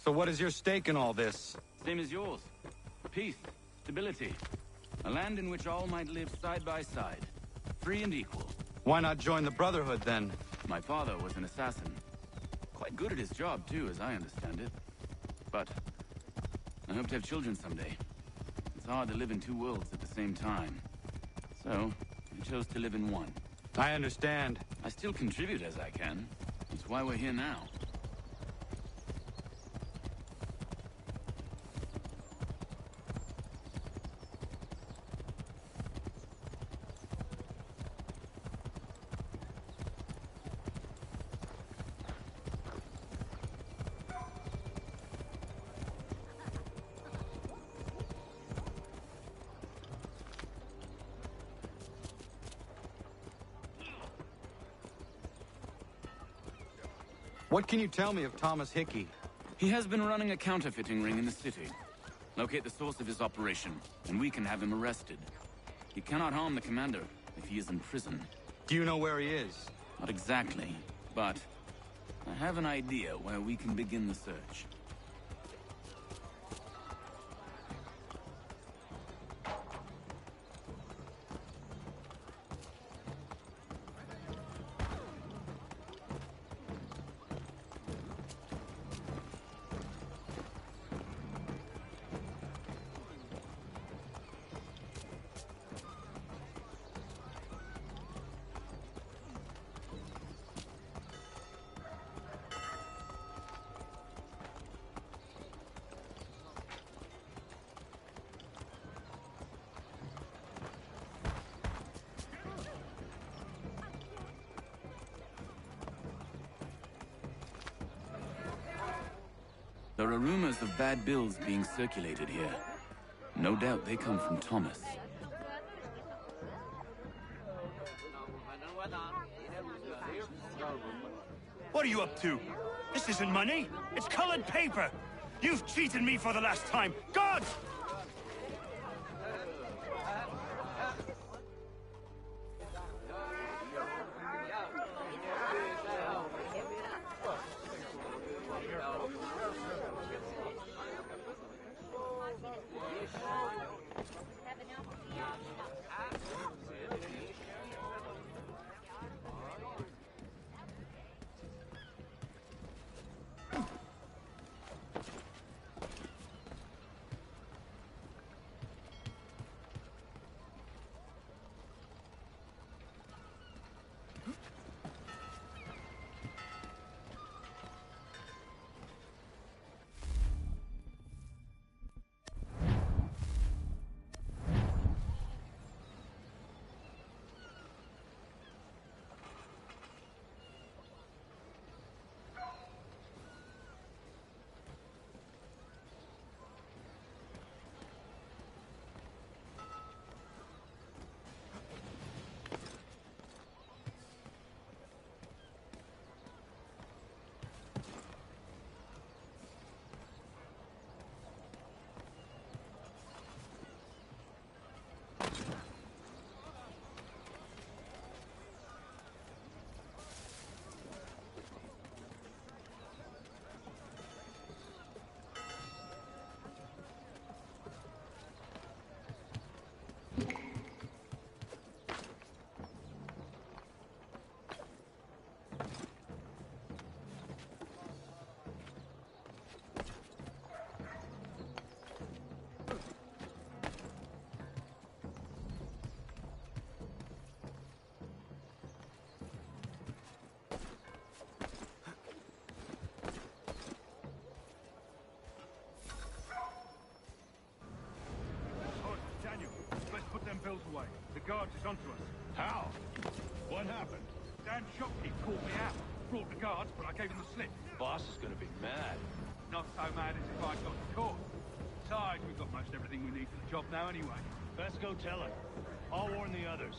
So what is your stake in all this? Same as yours. Peace, stability. A land in which all might live side by side. Free and equal. Why not join the Brotherhood, then? My father was an assassin. Quite good at his job, too, as I understand it. But I hope to have children someday. It's hard to live in two worlds at the same time. So, I chose to live in one. I understand. I still contribute as I can. That's why we're here now. What can you tell me of Thomas Hickey? He has been running a counterfeiting ring in the city. Locate the source of his operation, and we can have him arrested. He cannot harm the commander if he is in prison. Do you know where he is? Not exactly, but I have an idea where we can begin the search. There are rumors of bad bills being circulated here. No doubt they come from Thomas. What are you up to? This isn't money. It's colored paper. You've cheated me for the last time. God! Bills away. The guard is onto us. How? What happened? Dan Shopkeep called me out. Brought the guards, but I gave him the slip. Boss is gonna be mad. Not so mad as if I got caught. Besides, we've got most everything we need for the job now anyway. Best go tell her. I'll warn the others.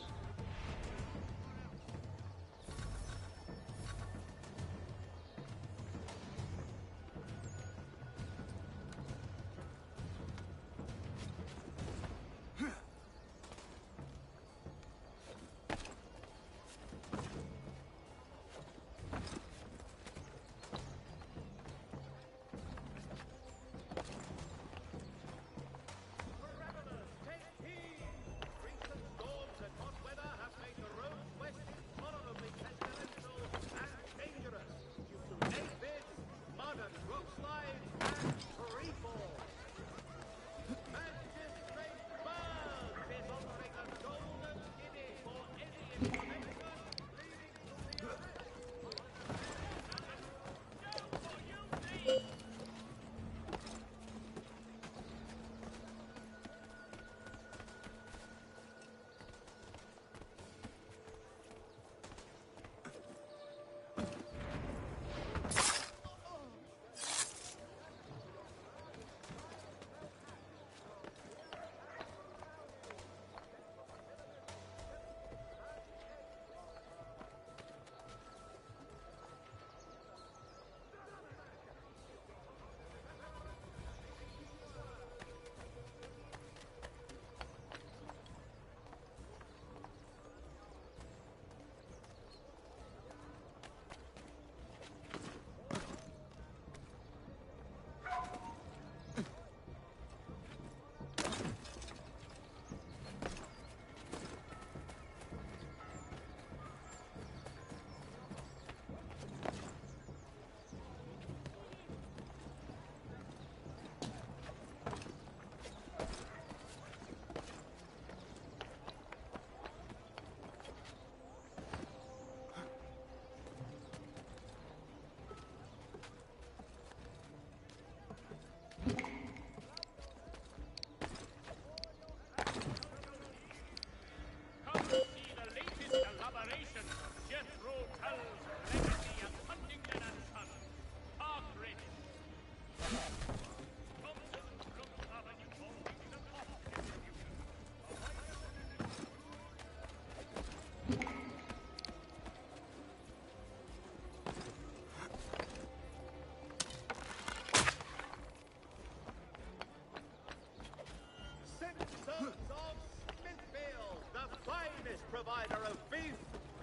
Smithfield, the finest provider of beef,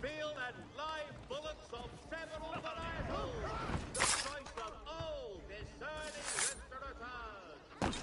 veal, and live bullocks of several varieties. The choice of all discerning restaurateurs.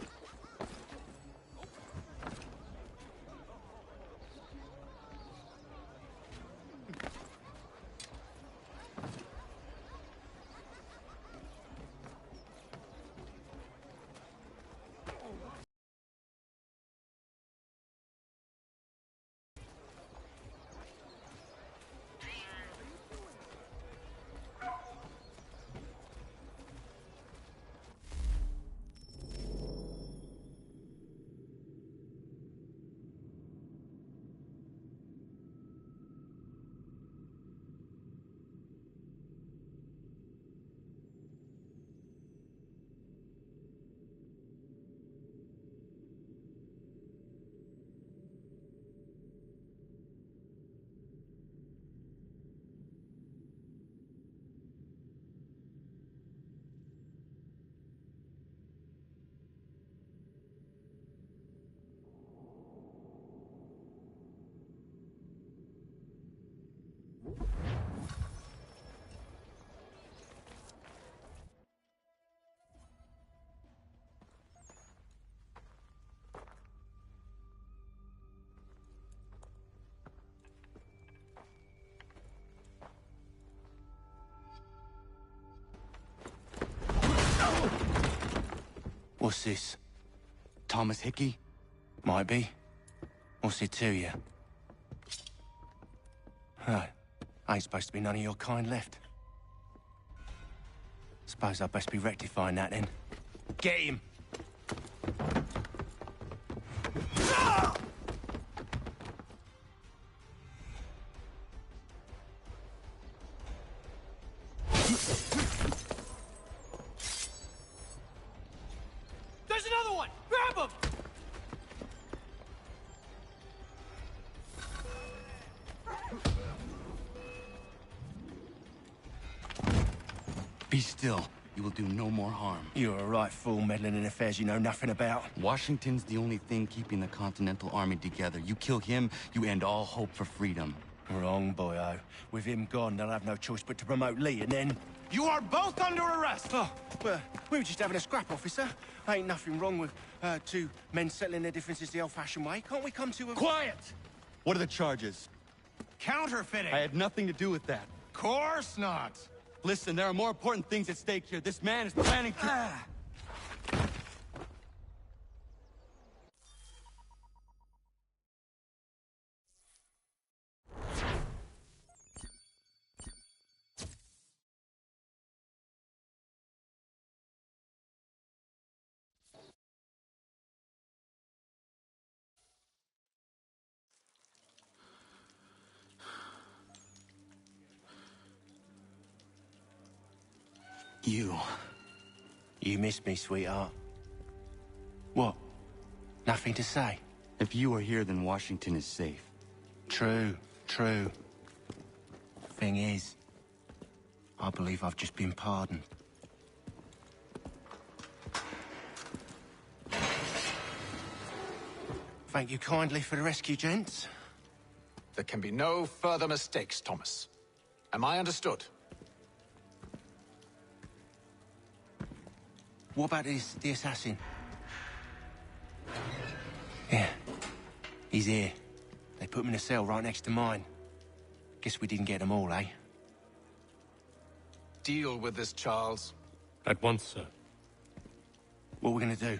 What's this? Thomas Hickey? Might be. What's it to you? Right. Ain't supposed to be none of your kind left. Suppose I'd best be rectifying that then. Get him! There's another one! Grab him! Be still. You will do no more harm. You're a right fool meddling in affairs you know nothing about. Washington's the only thing keeping the Continental Army together. You kill him, you end all hope for freedom. Wrong, boyo. With him gone, they'll have no choice but to promote Lee, and then... You are both under arrest! Oh, well, we were just having a scrap, officer. Ain't nothing wrong with two men settling their differences the old-fashioned way. Can't we come to a... Quiet! What are the charges? Counterfeiting! I had nothing to do with that. Course not! Listen, there are more important things at stake here. This man is planning to... You missed me, sweetheart. What? Nothing to say? If you are here, then Washington is safe. True, true. Thing is, I believe I've just been pardoned. Thank you kindly for the rescue, gents. There can be no further mistakes, Thomas. Am I understood? What about the assassin? Yeah, he's here. They put him in a cell right next to mine. Guess we didn't get them all, eh? Deal with this, Charles. At once, sir. What are we gonna do?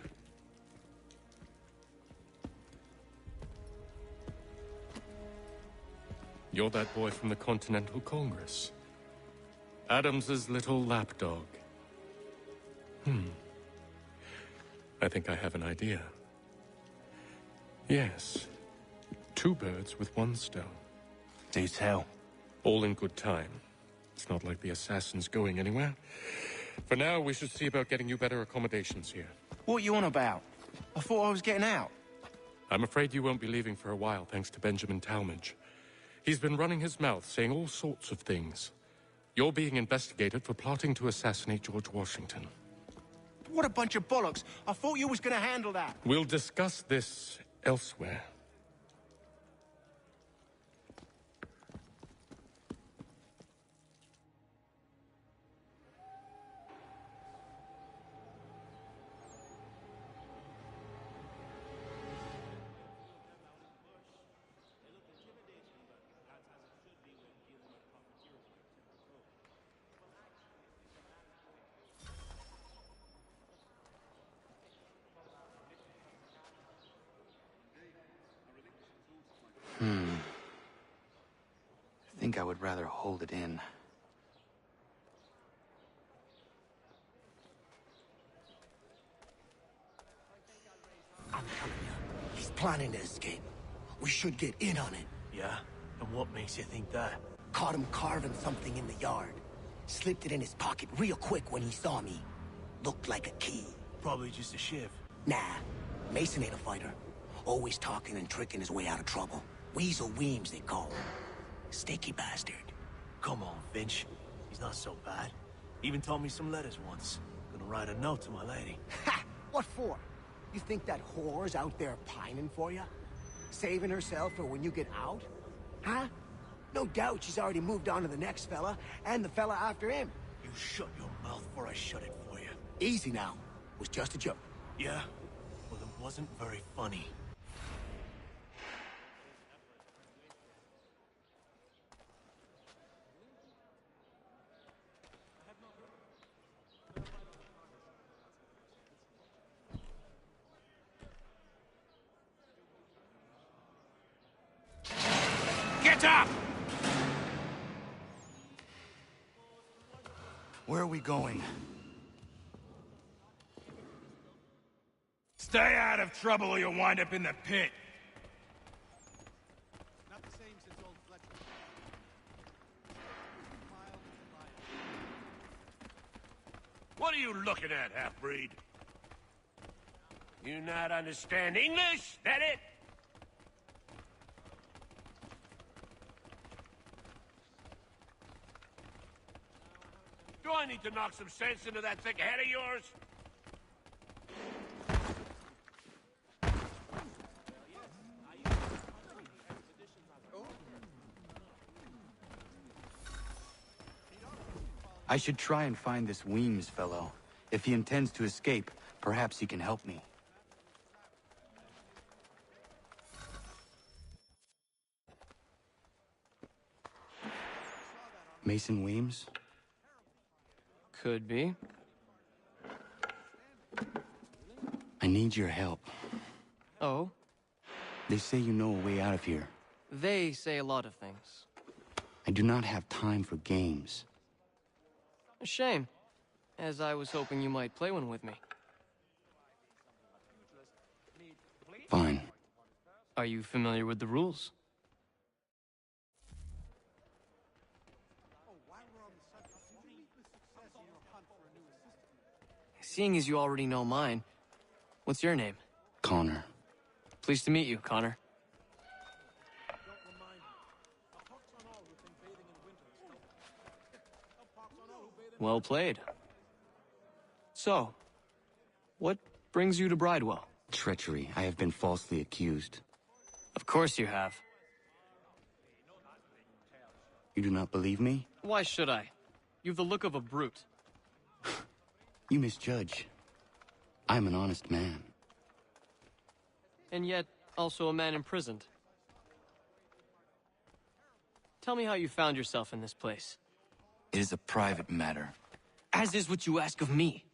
You're that boy from the Continental Congress. Adams's little lapdog. I think I have an idea. Yes. Two birds with one stone. Do tell. All in good time. It's not like the assassin's going anywhere. For now, we should see about getting you better accommodations here. What are you on about? I thought I was getting out. I'm afraid you won't be leaving for a while, thanks to Benjamin Talmadge. He's been running his mouth, saying all sorts of things. You're being investigated for plotting to assassinate George Washington. What a bunch of bollocks. I thought you was gonna handle that. We'll discuss this elsewhere. I think I would rather hold it in. I'm telling you, he's planning to escape. We should get in on it. Yeah? And what makes you think that? Caught him carving something in the yard. Slipped it in his pocket real quick when he saw me. Looked like a key. Probably just a shiv. Nah, Mason ain't a fighter. Always talking and tricking his way out of trouble. Weasel Weems, they call him. Sticky bastard. Come on, Finch. He's not so bad. Even taught me some letters once. Gonna write a note to my lady. Ha! What for? You think that whore's out there pining for you? Saving herself for when you get out? Huh? No doubt she's already moved on to the next fella, and the fella after him. You shut your mouth before I shut it for you. Easy now. Was just a joke. Yeah? Well, it wasn't very funny. Get up! Where are we going? Stay out of trouble or you'll wind up in the pit. Not the same since old Fletcher. What are you looking at, half-breed? You not understand English? That it? Do I need to knock some sense into that thick head of yours? I should try and find this Weems fellow. If he intends to escape, perhaps he can help me. Mason Weems? Could be. I need your help. Oh? They say you know a way out of here. They say a lot of things. I do not have time for games. A shame, as I was hoping you might play one with me. Fine. Are you familiar with the rules? Seeing as you already know mine, what's your name? Connor. Pleased to meet you, Connor. Well played. So, what brings you to Bridewell? Treachery. I have been falsely accused. Of course you have. You do not believe me? Why should I? You've the look of a brute. You misjudge. I'm an honest man. And yet, also a man imprisoned. Tell me how you found yourself in this place. It is a private matter. As is what you ask of me.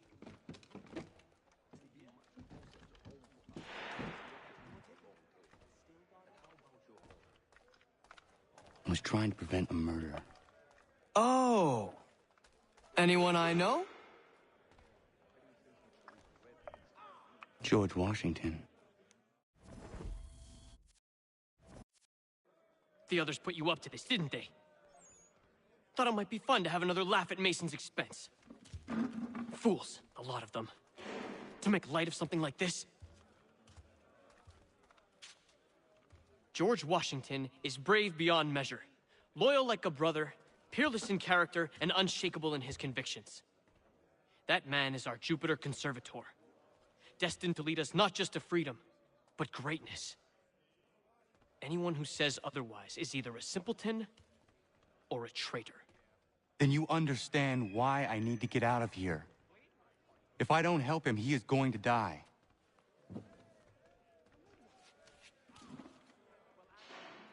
I was trying to prevent a murder. Oh! Anyone I know? George Washington. The others put you up to this, didn't they? Thought it might be fun to have another laugh at Mason's expense. Fools, a lot of them. To make light of something like this. George Washington is brave beyond measure, loyal like a brother, peerless in character, and unshakable in his convictions. That man is our Jupiter Conservator, destined to lead us not just to freedom, but greatness. Anyone who says otherwise is either a simpleton or a traitor. Then you understand why I need to get out of here. If I don't help him, he is going to die.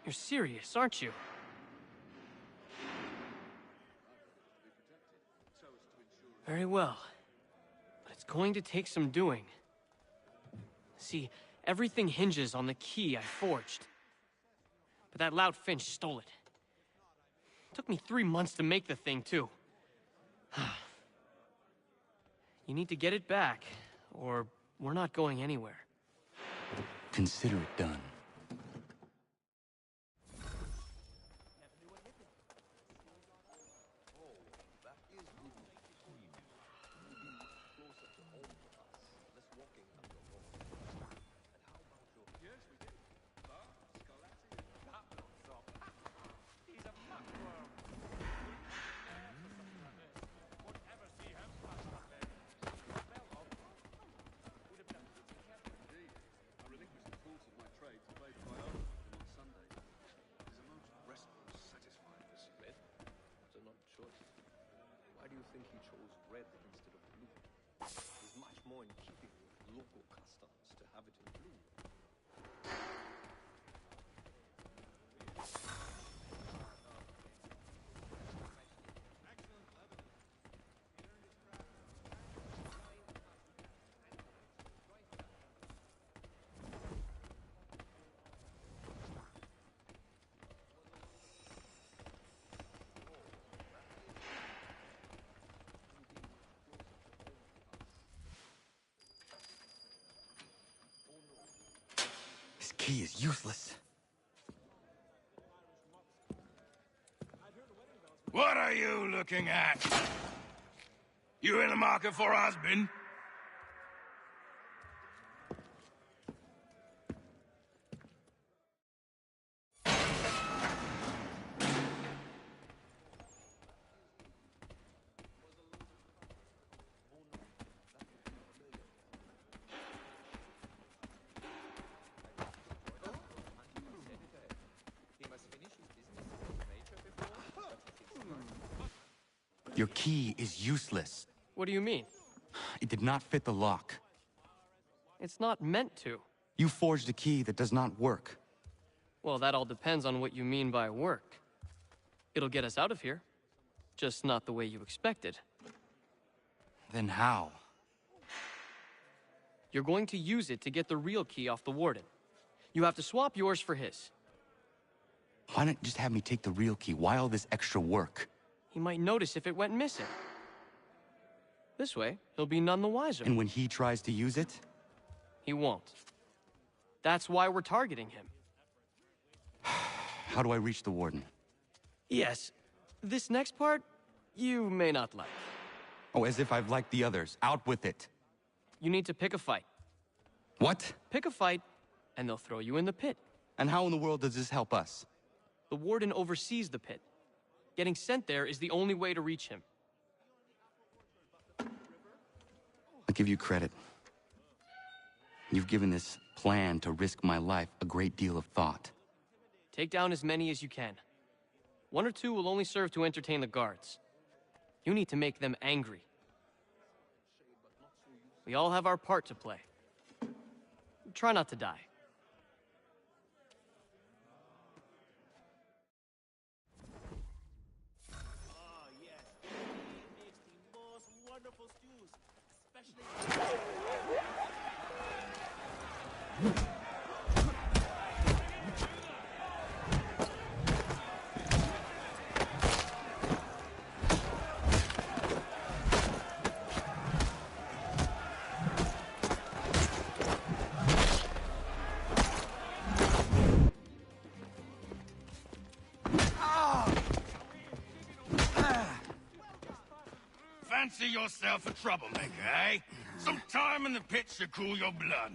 You're serious, aren't you? Very well. But it's going to take some doing. See, everything hinges on the key I forged. But that lout Finch stole it. Took me 3 months to make the thing, too. You need to get it back, or we're not going anywhere. Consider it done. This key is useless. What are you looking at? You in the market for a husband? Your key is useless. What do you mean? It did not fit the lock. It's not meant to. You forged a key that does not work. Well, that all depends on what you mean by work. It'll get us out of here. Just not the way you expected. Then how? You're going to use it to get the real key off the warden. You have to swap yours for his. Why not just have me take the real key? Why all this extra work? He might notice if it went missing. This way, he'll be none the wiser. And when he tries to use it? He won't. That's why we're targeting him. How do I reach the warden? Yes. This next part, you may not like. Oh, as if I've liked the others. Out with it. You need to pick a fight. What? Pick a fight, and they'll throw you in the pit. And how in the world does this help us? The warden oversees the pit. Getting sent there is the only way to reach him. I'll give you credit. You've given this plan to risk my life a great deal of thought. Take down as many as you can. 1 or 2 will only serve to entertain the guards. You need to make them angry. We all have our part to play. Try not to die. Fancy yourself a troublemaker, eh? Some time in the pit should cool your blood.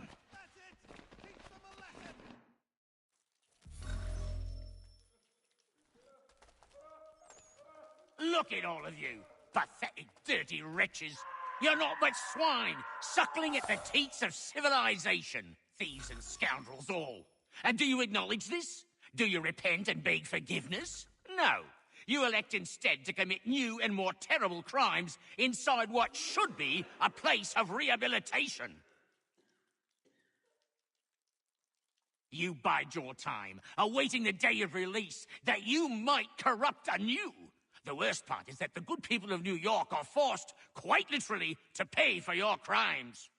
Look at all of you, pathetic, dirty wretches. You're not but swine, suckling at the teats of civilization. Thieves and scoundrels all. And do you acknowledge this? Do you repent and beg forgiveness? No. You elect instead to commit new and more terrible crimes inside what should be a place of rehabilitation. You bide your time, awaiting the day of release, that you might corrupt anew. The worst part is that the good people of New York are forced, quite literally, to pay for your crimes.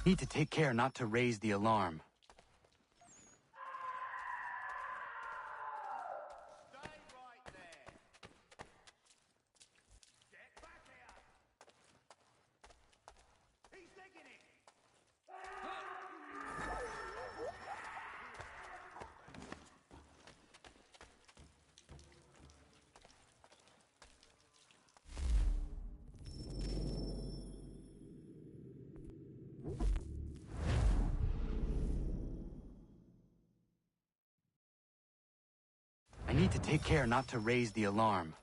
Need to take care not to raise the alarm. I need to take care not to raise the alarm.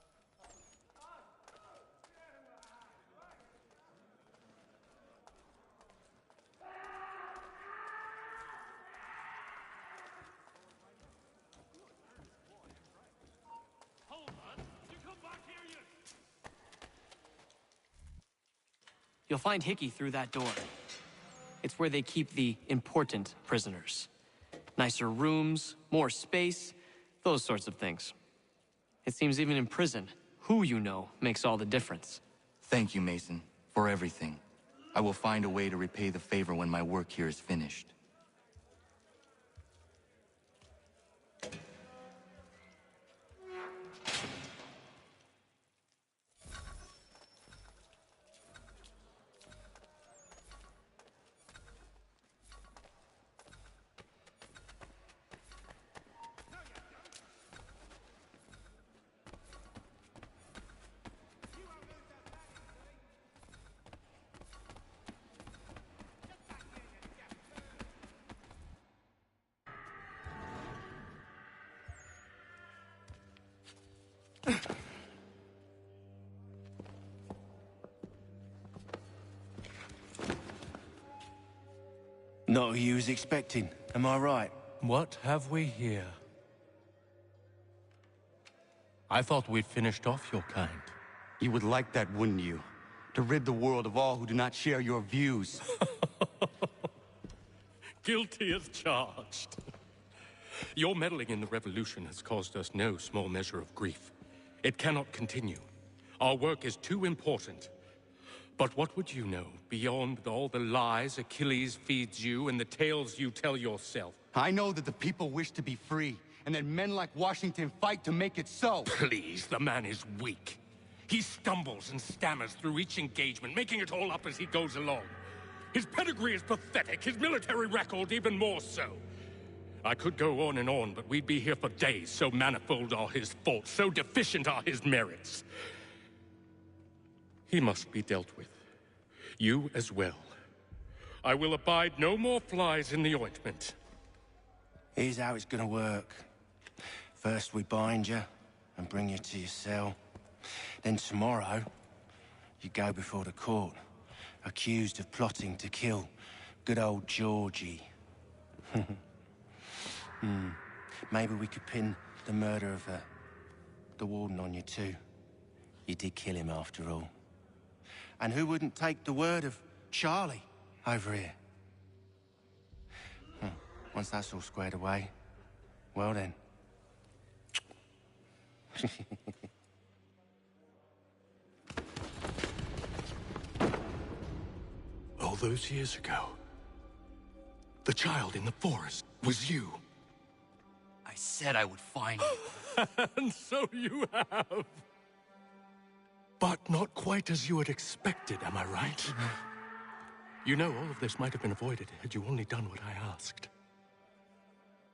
You'll find Hickey through that door. It's where they keep the important prisoners. Nicer rooms, more space, those sorts of things. It seems even in prison, who you know makes all the difference. Thank you, Mason, for everything. I will find a way to repay the favor when my work here is finished. Not who you was expecting, am I right? What have we here? I thought we'd finished off your kind. You would like that, wouldn't you? To rid the world of all who do not share your views. Guilty as charged. Your meddling in the revolution has caused us no small measure of grief. It cannot continue. Our work is too important. But what would you know beyond all the lies Achilles feeds you and the tales you tell yourself? I know that the people wish to be free, and that men like Washington fight to make it so. Please, the man is weak. He stumbles and stammers through each engagement, making it all up as he goes along. His pedigree is pathetic, his military record even more so. I could go on and on, but we'd be here for days, so manifold are his faults, so deficient are his merits. He must be dealt with. You as well. I will abide no more flies in the ointment. Here's how it's gonna work. First we bind you and bring you to your cell. Then tomorrow, you go before the court, accused of plotting to kill good old Georgie. Maybe we could pin the murder of the warden on you too. You did kill him after all. And who wouldn't take the word of Charlie over here? Once that's all squared away, well then. All those years ago, the child in the forest was you. I said I would find you. And so you have. But not quite as you had expected, am I right? You know, all of this might have been avoided had you only done what I asked.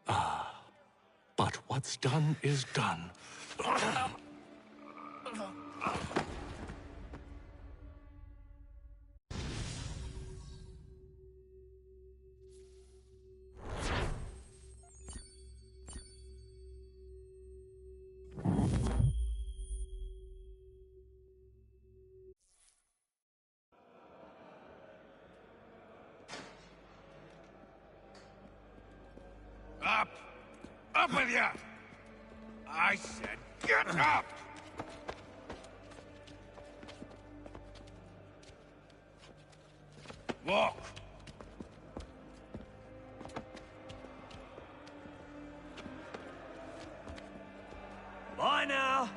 Ah, but what's done is done. Up! Up with you! I said get up! Walk! Bye now.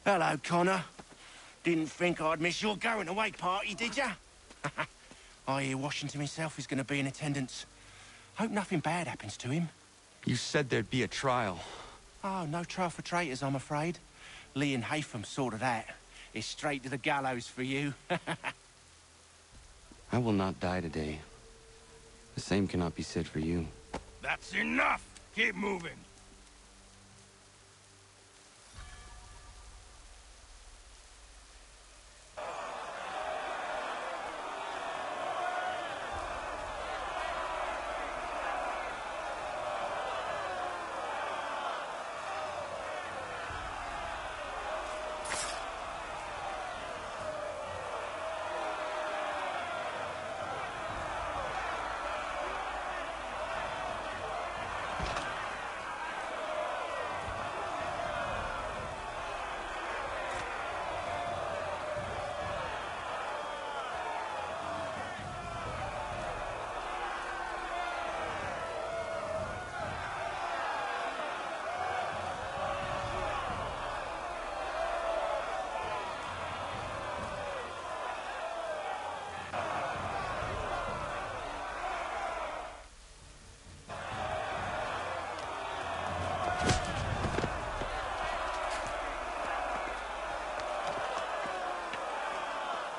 Hello, Connor. Didn't think I'd miss your going-away party, did ya? I hear Washington himself is going to be in attendance. Hope nothing bad happens to him. You said there'd be a trial. Oh, no trial for traitors, I'm afraid. Lee and Haytham sorted that. It's straight to the gallows for you. I will not die today. The same cannot be said for you. That's enough! Keep moving!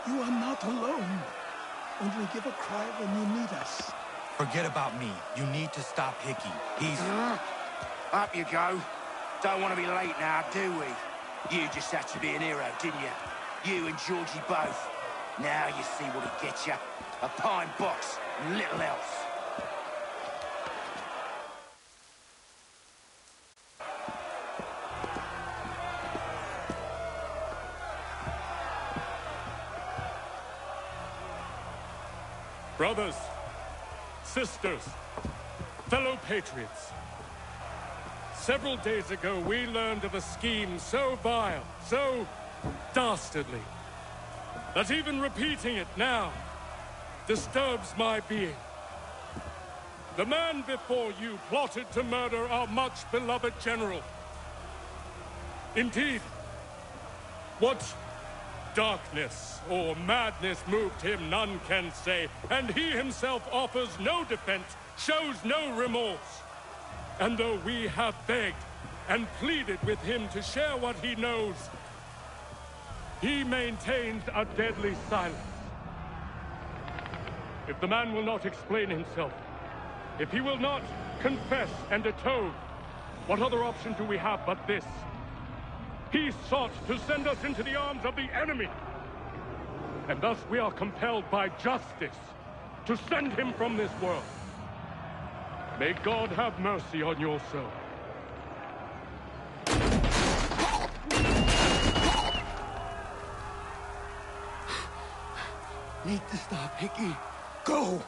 You are not alone. Only give a cry when you need us. Forget about me. You need to stop Hickey. He's... Up you go. Don't want to be late now, do we? You just had to be an hero, didn't you? You and Georgie both. Now you see what he gets you. A pine box and little else. Brothers, sisters, fellow patriots. Several days ago, we learned of a scheme so vile, so dastardly, that even repeating it now disturbs my being. The man before you plotted to murder our much-beloved general. Indeed, what darkness or madness moved him, none can say, and he himself offers no defense, shows no remorse. And though we have begged and pleaded with him to share what he knows, he maintains a deadly silence. If the man will not explain himself, If he will not confess and atone, what other option do we have but this? He sought to send us into the arms of the enemy. And thus we are compelled by justice to send him from this world. May God have mercy on your soul. Need to stop, Hickey. Go!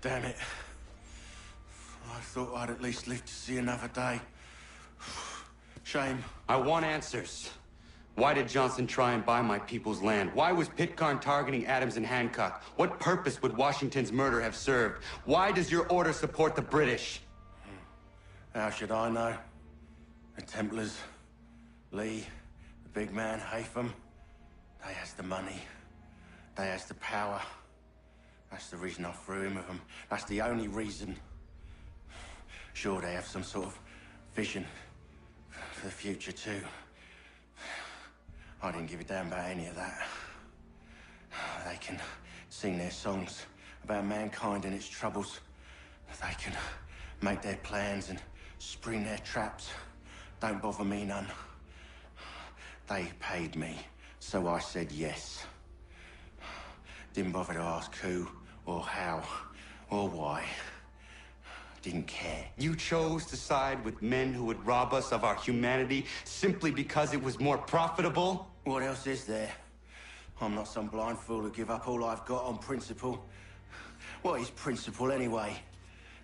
Damn it. I thought I'd at least live to see another day. Shame. I want answers. Why did Johnson try and buy my people's land? Why was Pitcairn targeting Adams and Hancock? What purpose would Washington's murder have served? Why does your order support the British? How should I know? The Templars, Lee, the big man, Haytham, they has the money. They has the power. That's the reason I threw him with them. That's the only reason. Sure, they have some sort of vision for the future, too. I didn't give a damn about any of that. They can sing their songs about mankind and its troubles. They can make their plans and spring their traps. Don't bother me none. They paid me, so I said yes. Didn't bother to ask who, or how, or why. Didn't care. You chose to side with men who would rob us of our humanity simply because it was more profitable? What else is there? I'm not some blind fool who give up all I've got on principle. What is principle, anyway?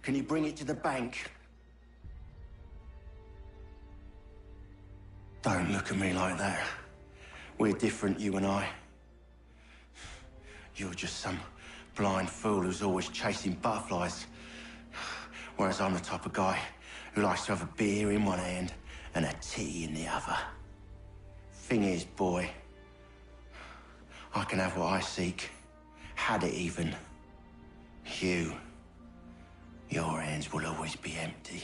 Can you bring it to the bank? Don't look at me like that. We're different, you and I. You're just some blind fool who's always chasing butterflies. Whereas I'm the type of guy who likes to have a beer in one hand and a tea in the other. Thing is, boy, I can have what I seek. Had it even. Your hands will always be empty.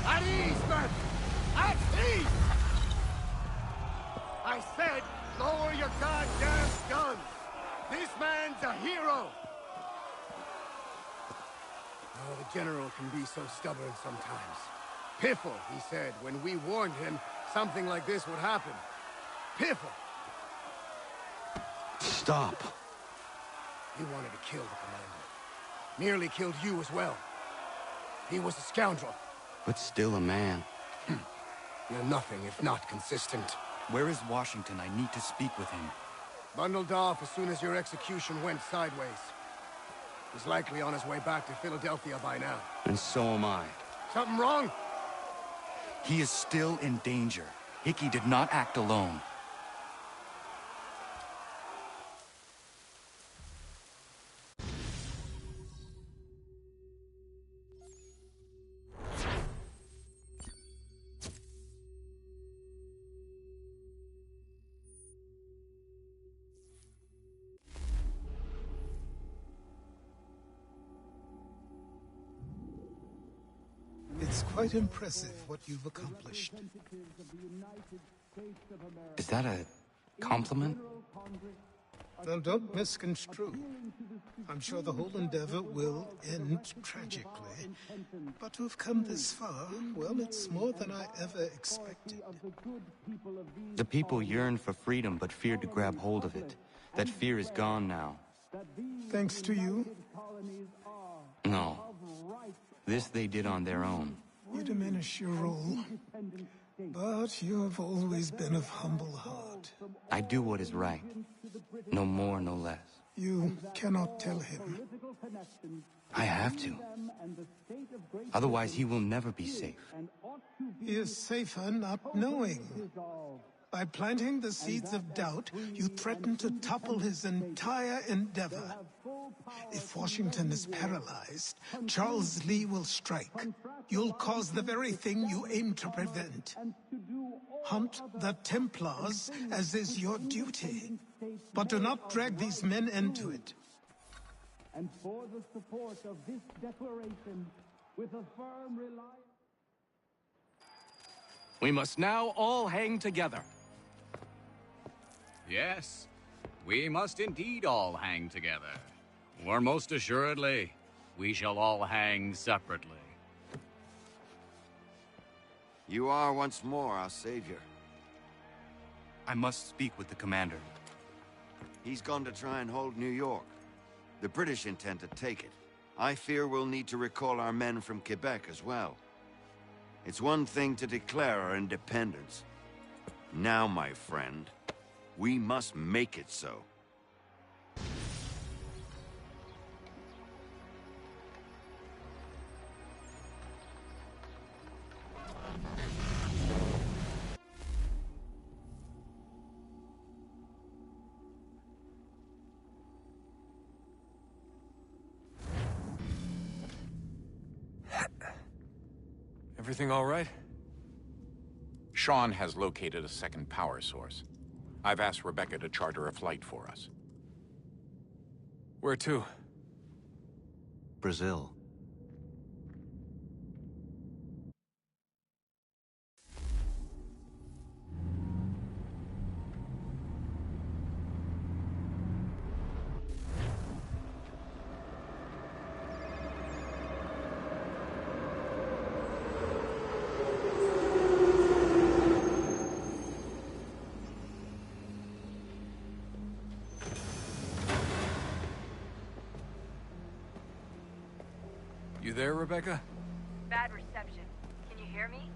At ease, men! At ease! I said, lower your goddamn guns! This man's a hero! Oh, the General can be so stubborn sometimes. Piffle, he said, when we warned him something like this would happen. Piffle! Stop. He wanted to kill the commander. Nearly killed you as well. He was a scoundrel. But still a man. You're nothing if not consistent. Where is Washington? I need to speak with him. Bundled off as soon as your execution went sideways. He's likely on his way back to Philadelphia by now. And so am I. Something wrong? He is still in danger. Hickey did not act alone. It's quite impressive what you've accomplished. Is that a compliment? Now, don't misconstrue. I'm sure the whole endeavor will end tragically. But to have come this far, well, it's more than I ever expected. The people yearned for freedom but feared to grab hold of it. That fear is gone now. Thanks to you? No. This they did on their own. You diminish your role. But you have always been of humble heart. I do what is right. No more, no less. You cannot tell him. I have to. Otherwise, he will never be safe. He is safer not knowing. By planting the seeds of doubt, you threaten to topple his entire endeavor. If Washington is paralyzed, Charles Lee will strike. You'll cause the very thing you aim to prevent. Hunt the Templars, as is your duty. But do not drag these men into it. And for the support of this declaration, with a firm reliance... We must now all hang together. Yes, we must indeed all hang together. Or most assuredly, we shall all hang separately. You are once more our savior. I must speak with the commander. He's gone to try and hold New York. The British intend to take it. I fear we'll need to recall our men from Quebec as well. It's one thing to declare our independence. Now, my friend, we must make it so. Everything all right? Sean has located a second power source. I've asked Rebecca to charter a flight for us. Where to? Brazil. You there, Rebecca? Bad reception. Can you hear me?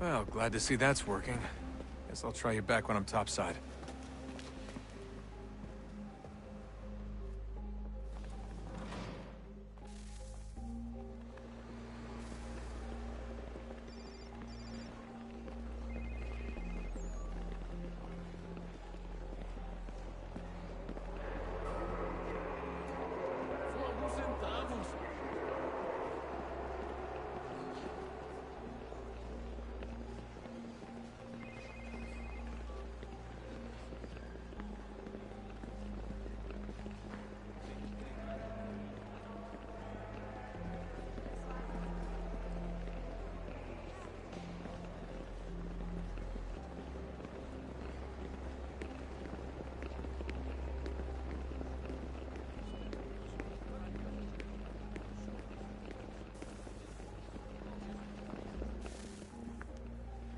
Well, glad to see that's working. Guess I'll try you back when I'm topside.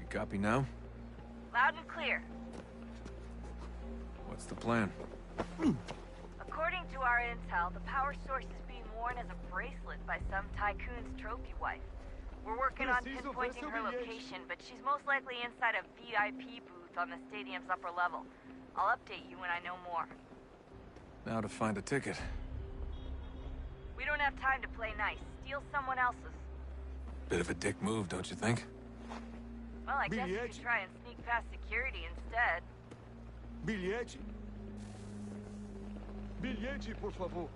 Copy now? Loud and clear. What's the plan? According to our intel, the power source is being worn as a bracelet by some tycoon's trophy wife. We're working on pinpointing her location, but she's most likely inside a VIP booth on the stadium's upper level. I'll update you when I know more. Now to find a ticket. We don't have time to play nice. Steal someone else's. Bit of a dick move, don't you think? Well, I guess you could try and sneak past security instead. Bilhete? Bilhete, por favor.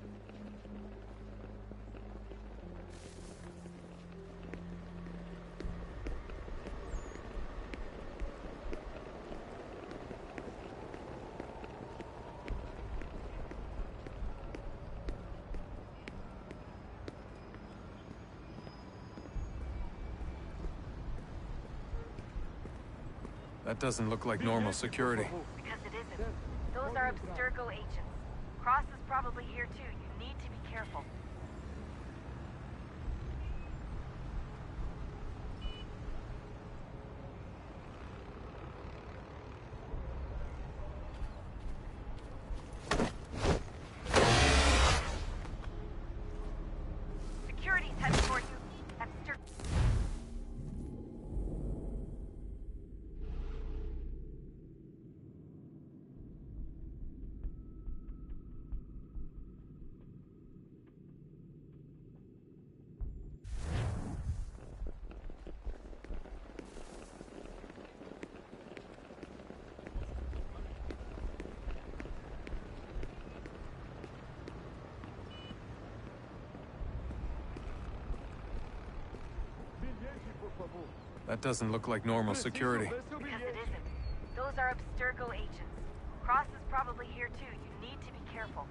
That doesn't look like normal security. Because it isn't. Those are Abstergo agents. Cross is probably here too. You need to be careful. Security's heading toward you. Abstergo. That doesn't look like normal security. Because it isn't. Those are Abstergo agents. Cross is probably here too. You need to be careful.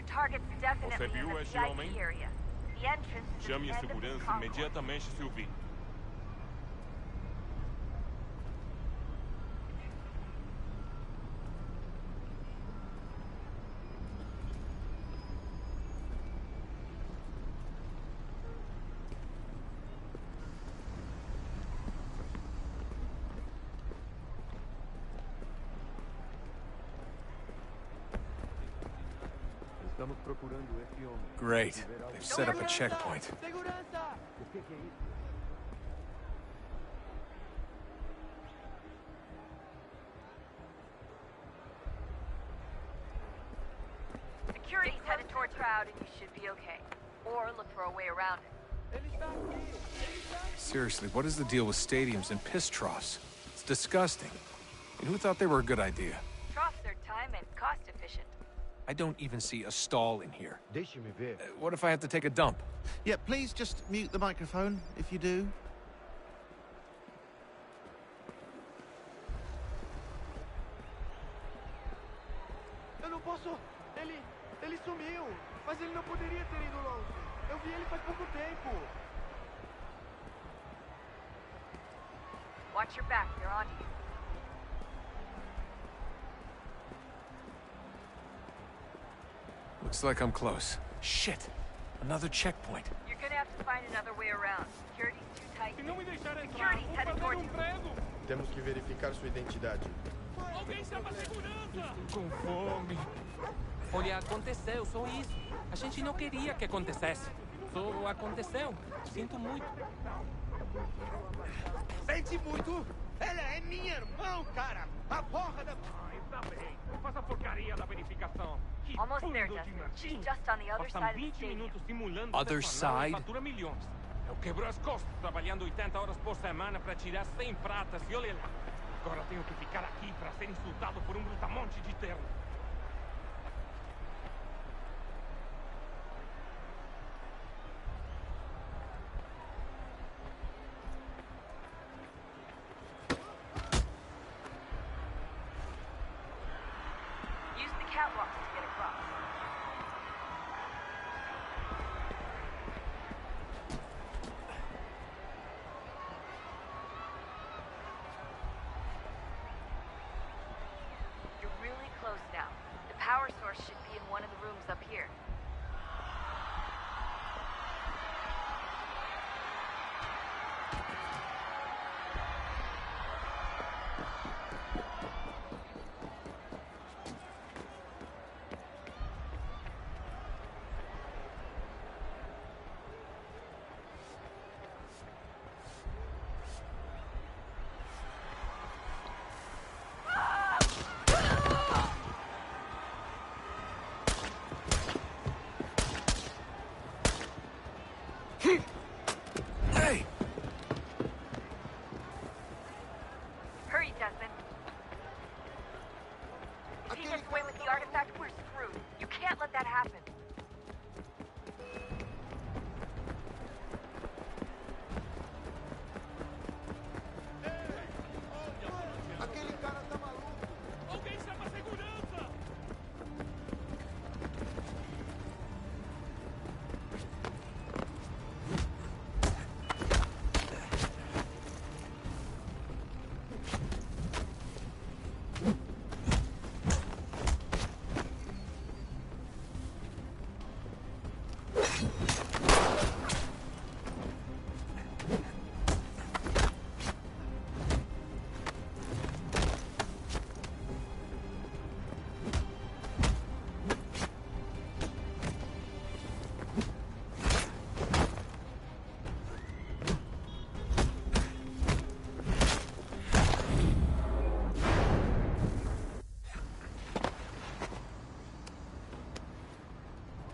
Target's definitely in the VIP area. The entrance is Chame a at the end of segurança the concourse. imediatamente se o vir. Estamos procurando esse homem. Great. They've set up a checkpoint. Segurança! O que é isso? Security's headed towards the crowd and you should be okay. Or look for a way around it. Seriously, what is the deal with stadiums and piss troughs? It's disgusting. And who thought they were a good idea? Troughs are time and cost efficient. I don't even see a stall in here. Deixe-me ver. What if I have to take a dump? Yeah, please just mute the microphone if you do. Eu não posso... Ele sumiu. Mas ele não poderia ter ido longe. Eu vi ele faz pouco tempo. Watch your back, they're on you. Looks like I'm close. Shit! Another checkpoint. You're gonna have to find another way around. Security's too tight. Security's headed towards you. Temos que verificar sua identidade. Alguém chama a segurança! Com fome. Olha, aconteceu, só isso. A gente não queria que acontecesse. Só aconteceu. Sinto muito. Sente muito? Ela é minha irmã, cara! A porra da... Tá bem. Faz a porcaria da verificação. Que Almost there, bando de Justin. martim. She's just on the other Passam side of the 20 stadium. minutos simulando Other ser banana e side? fatura milhões. Eu quebro as costas trabalhando 80 horas por semana para tirar 100 pratas e olha lá. Agora tenho que ficar aqui para ser insultado por um brutamonte de terno. Use the catwalks to get across. You're really close now. Hey! Hurry, Desmond. If he gets away with the artifact, we're screwed. You can't let that happen.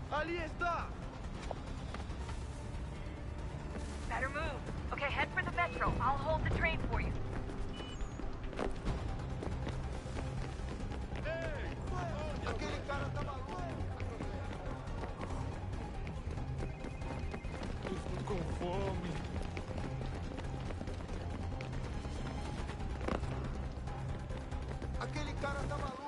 Ali está! Better move. Okay, head for the metro. I'll hold the train for you. Aquele cara tá maluco! Estou com fome. Aquele cara tá maluco!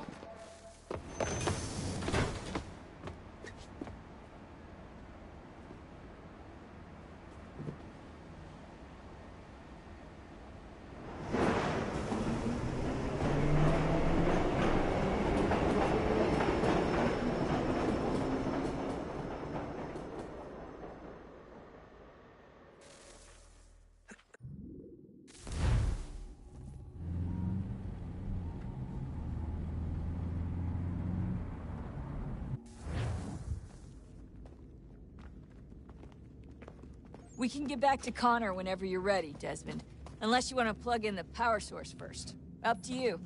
We can get back to Connor whenever you're ready, Desmond. Unless you want to plug in the power source first. Up to you.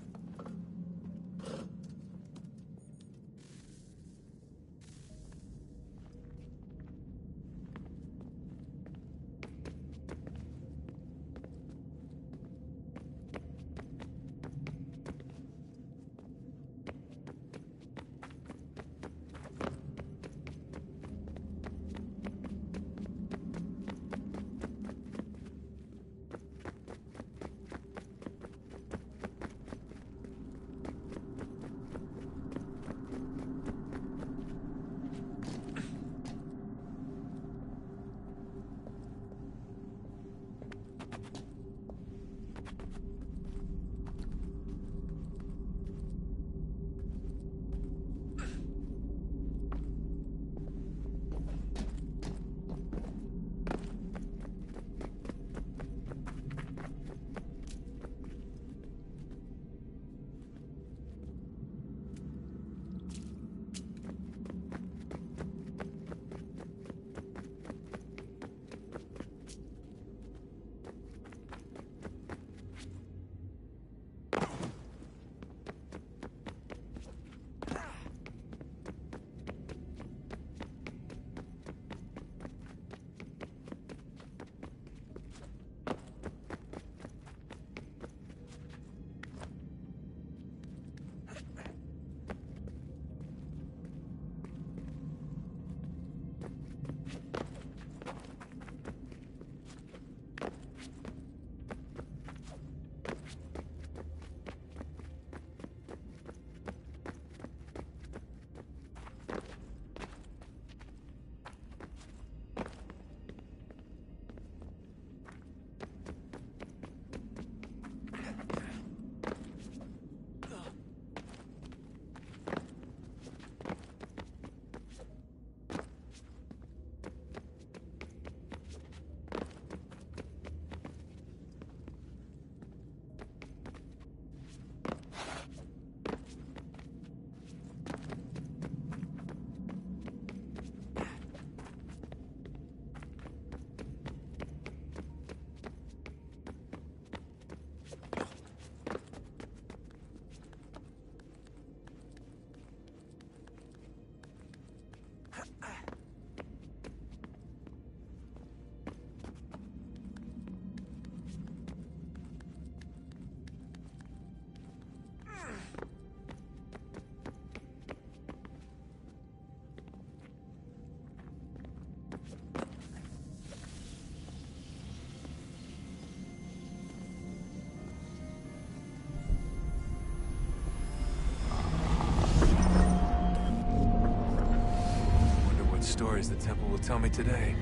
stories the temple will tell me today.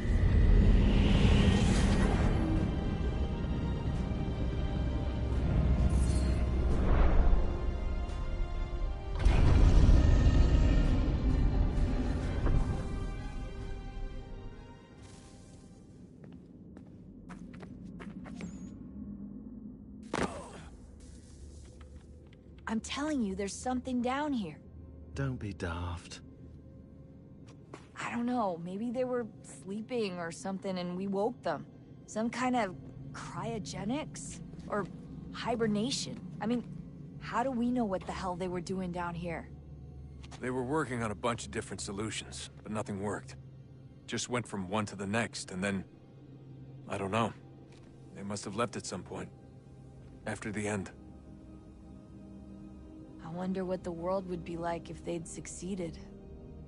I'm telling you, there's something down here. Don't be daft. I don't know, maybe they were sleeping or something and we woke them. Some kind of cryogenics? Or hibernation? I mean, how do we know what the hell they were doing down here? They were working on a bunch of different solutions, but nothing worked. Just went from one to the next, and then... I don't know. They must have left at some point. After the end. I wonder what the world would be like if they'd succeeded.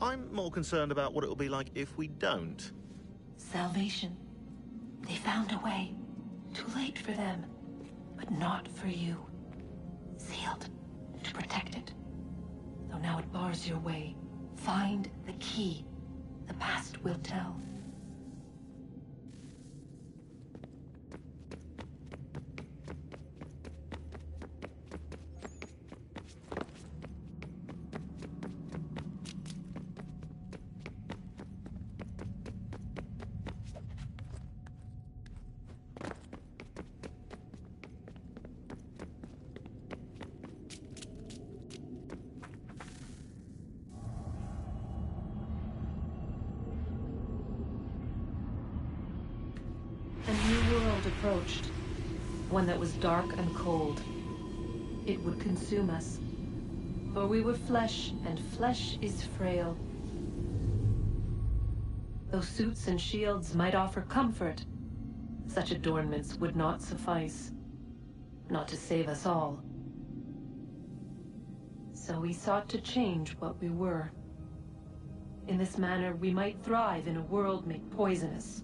I'm more concerned about what it'll be like if we don't. Salvation. They found a way. Too late for them, but not for you. Sealed to protect it. Though now it bars your way. Find the key. The past will tell. A new world approached. One that was dark and cold. It would consume us. For we were flesh, and flesh is frail. Though suits and shields might offer comfort, such adornments would not suffice. Not to save us all. So we sought to change what we were. In this manner, we might thrive in a world made poisonous.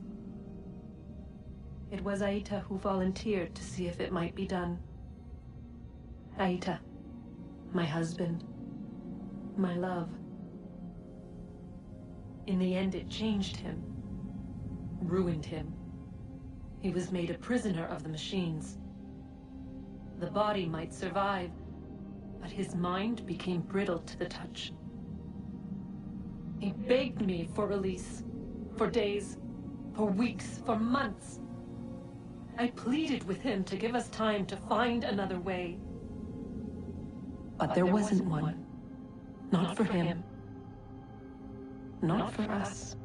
It was Aita who volunteered to see if it might be done. Aita, my husband, my love. In the end, it changed him, ruined him. He was made a prisoner of the machines. The body might survive, but his mind became brittle to the touch. He begged me for release, for days, for weeks, for months. I pleaded with him to give us time to find another way. But there wasn't one. Not for him. Not for us.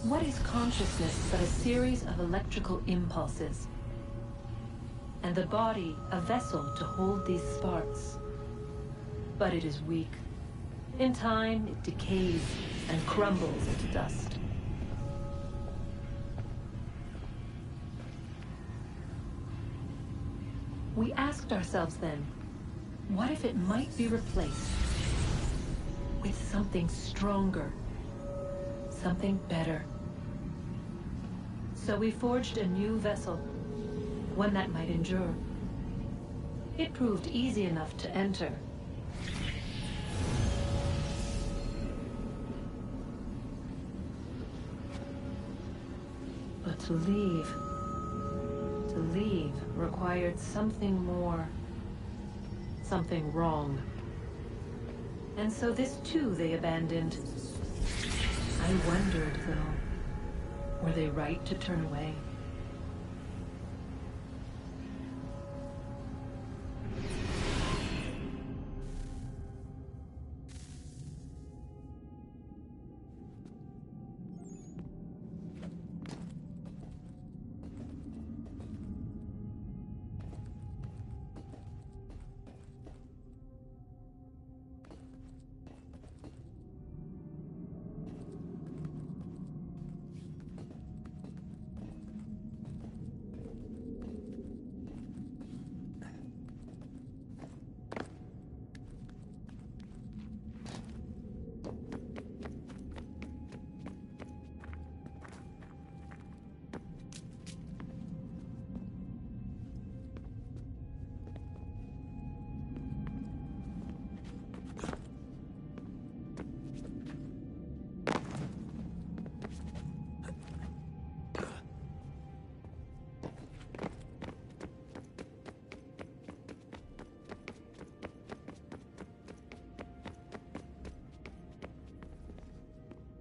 What is consciousness but a series of electrical impulses? And the body a vessel to hold these sparks. But it is weak. In time, it decays and crumbles into dust. We asked ourselves then, what if it might be replaced with something stronger, something better? So we forged a new vessel, one that might endure. It proved easy enough to enter. But to leave believe, required something more. Something wrong. And so this too they abandoned. I wondered, though, were they right to turn away?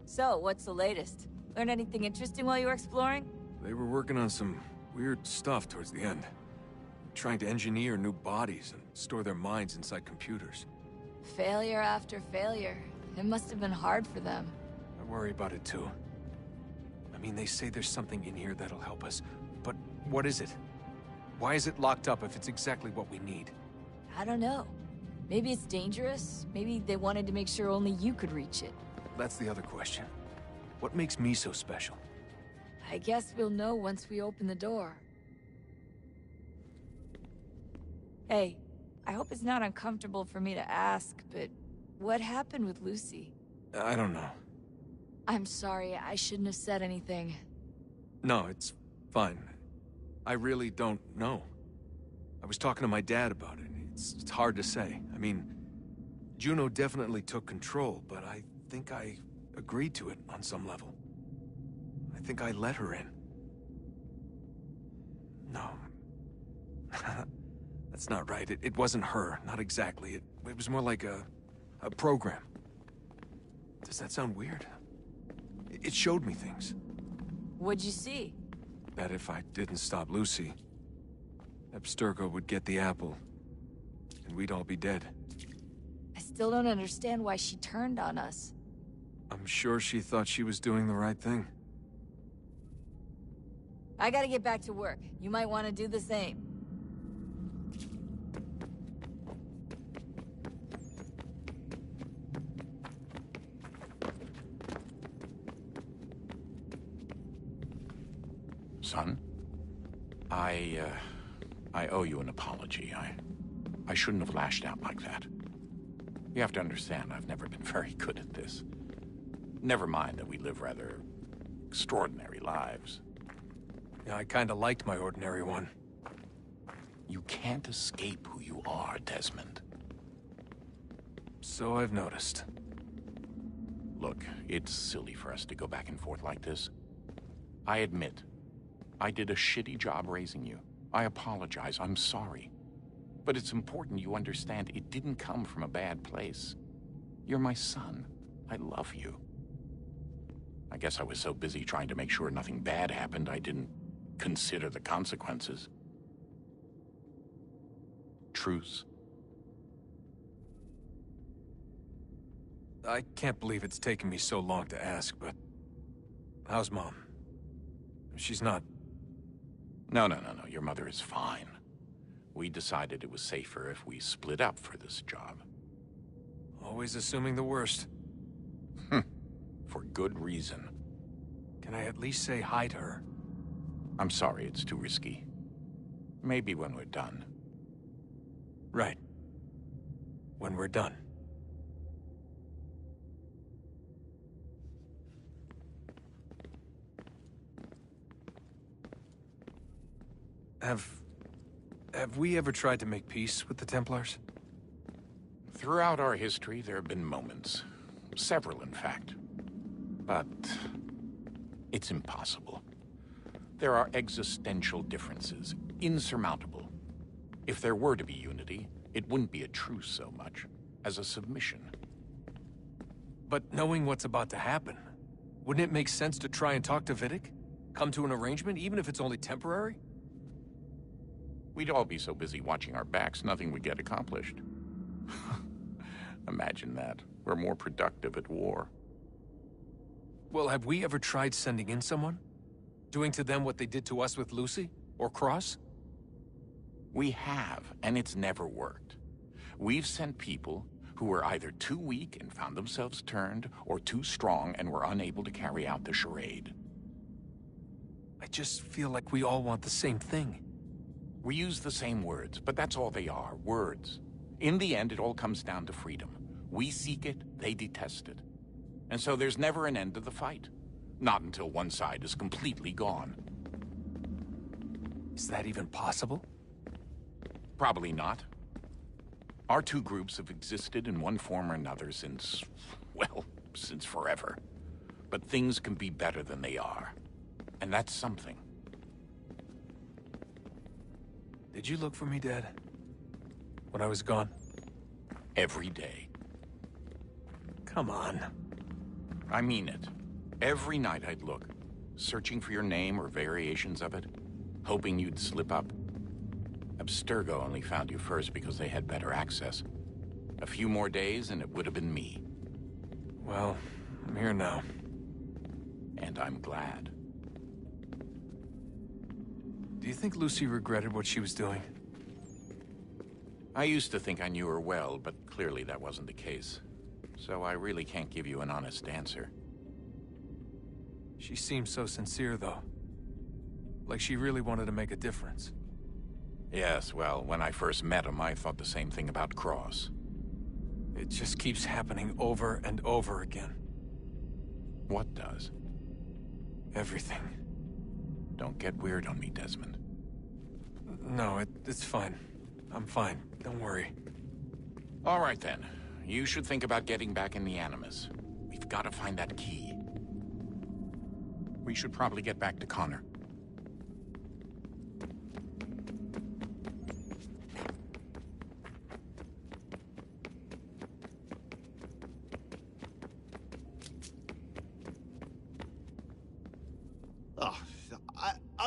So, what's the latest? Learn anything interesting while you were exploring? They were working on some weird stuff towards the end. Trying to engineer new bodies and store their minds inside computers. Failure after failure. It must have been hard for them. I worry about it too. I mean, they say there's something in here that'll help us, but what is it? Why is it locked up if it's exactly what we need? I don't know. Maybe it's dangerous. Maybe they wanted to make sure only you could reach it. That's the other question. What makes me so special? I guess we'll know once we open the door. Hey, I hope it's not uncomfortable for me to ask, but what happened with Lucy? I don't know. I'm sorry, I shouldn't have said anything. No, it's fine. I really don't know. I was talking to my dad about it. It's hard to say. I mean, Juno definitely took control, but I think I agreed to it on some level. I think I let her in. No. That's not right. It wasn't her. Not exactly. It was more like a program. Does that sound weird? It showed me things. What'd you see? That if I didn't stop Lucy, Abstergo would get the apple, and we'd all be dead. I still don't understand why she turned on us. I'm sure she thought she was doing the right thing. I gotta get back to work. You might want to do the same. Son? I owe you an apology. I shouldn't have lashed out like that. You have to understand, I've never been very good at this. Never mind that we live rather extraordinary lives. Yeah, I kinda liked my ordinary one. You can't escape who you are, Desmond. So I've noticed. Look, it's silly for us to go back and forth like this. I admit, I did a shitty job raising you. I apologize, I'm sorry. But it's important you understand it didn't come from a bad place. You're my son. I love you. I guess I was so busy trying to make sure nothing bad happened, I didn't consider the consequences. Truce? I can't believe it's taken me so long to ask, but... how's Mom? She's not... No. Your mother is fine. We decided it was safer if we split up for this job. Always assuming the worst. For good reason. Can I at least say hi to her? I'm sorry, it's too risky. Maybe when we're done. Right. When we're done. Have we ever tried to make peace with the Templars? Throughout our history, there have been moments. Several, in fact. But it's impossible. There are existential differences, insurmountable. If there were to be unity, it wouldn't be a truce so much as a submission. But knowing what's about to happen, wouldn't it make sense to try and talk to Vidic? Come to an arrangement, even if it's only temporary? We'd all be so busy watching our backs, nothing would get accomplished. Imagine that. We're more productive at war. Well, have we ever tried sending in someone? Doing to them what they did to us with Lucy? Or Cross? We have, and it's never worked. We've sent people who were either too weak and found themselves turned, or too strong and were unable to carry out the charade. I just feel like we all want the same thing. We use the same words, but that's all they are, words. In the end, it all comes down to freedom. We seek it, they detest it. And so there's never an end to the fight. Not until one side is completely gone. Is that even possible? Probably not. Our two groups have existed in one form or another since, well, since forever. But things can be better than they are. And that's something. Did you look for me, Dad? When I was gone? Every day. Come on. I mean it. Every night I'd look, searching for your name or variations of it, hoping you'd slip up. Abstergo only found you first because they had better access. A few more days and it would have been me. Well, I'm here now. And I'm glad. Do you think Lucy regretted what she was doing? I used to think I knew her well, but clearly that wasn't the case. So I really can't give you an honest answer. She seemed so sincere, though. Like she really wanted to make a difference. Yes, well, when I first met him, I thought the same thing about Cross. It just keeps happening over and over again. What does? Everything. Don't get weird on me, Desmond. No, it's fine. I'm fine. Don't worry. All right, then. You should think about getting back in the Animus. We've got to find that key. We should probably get back to Connor.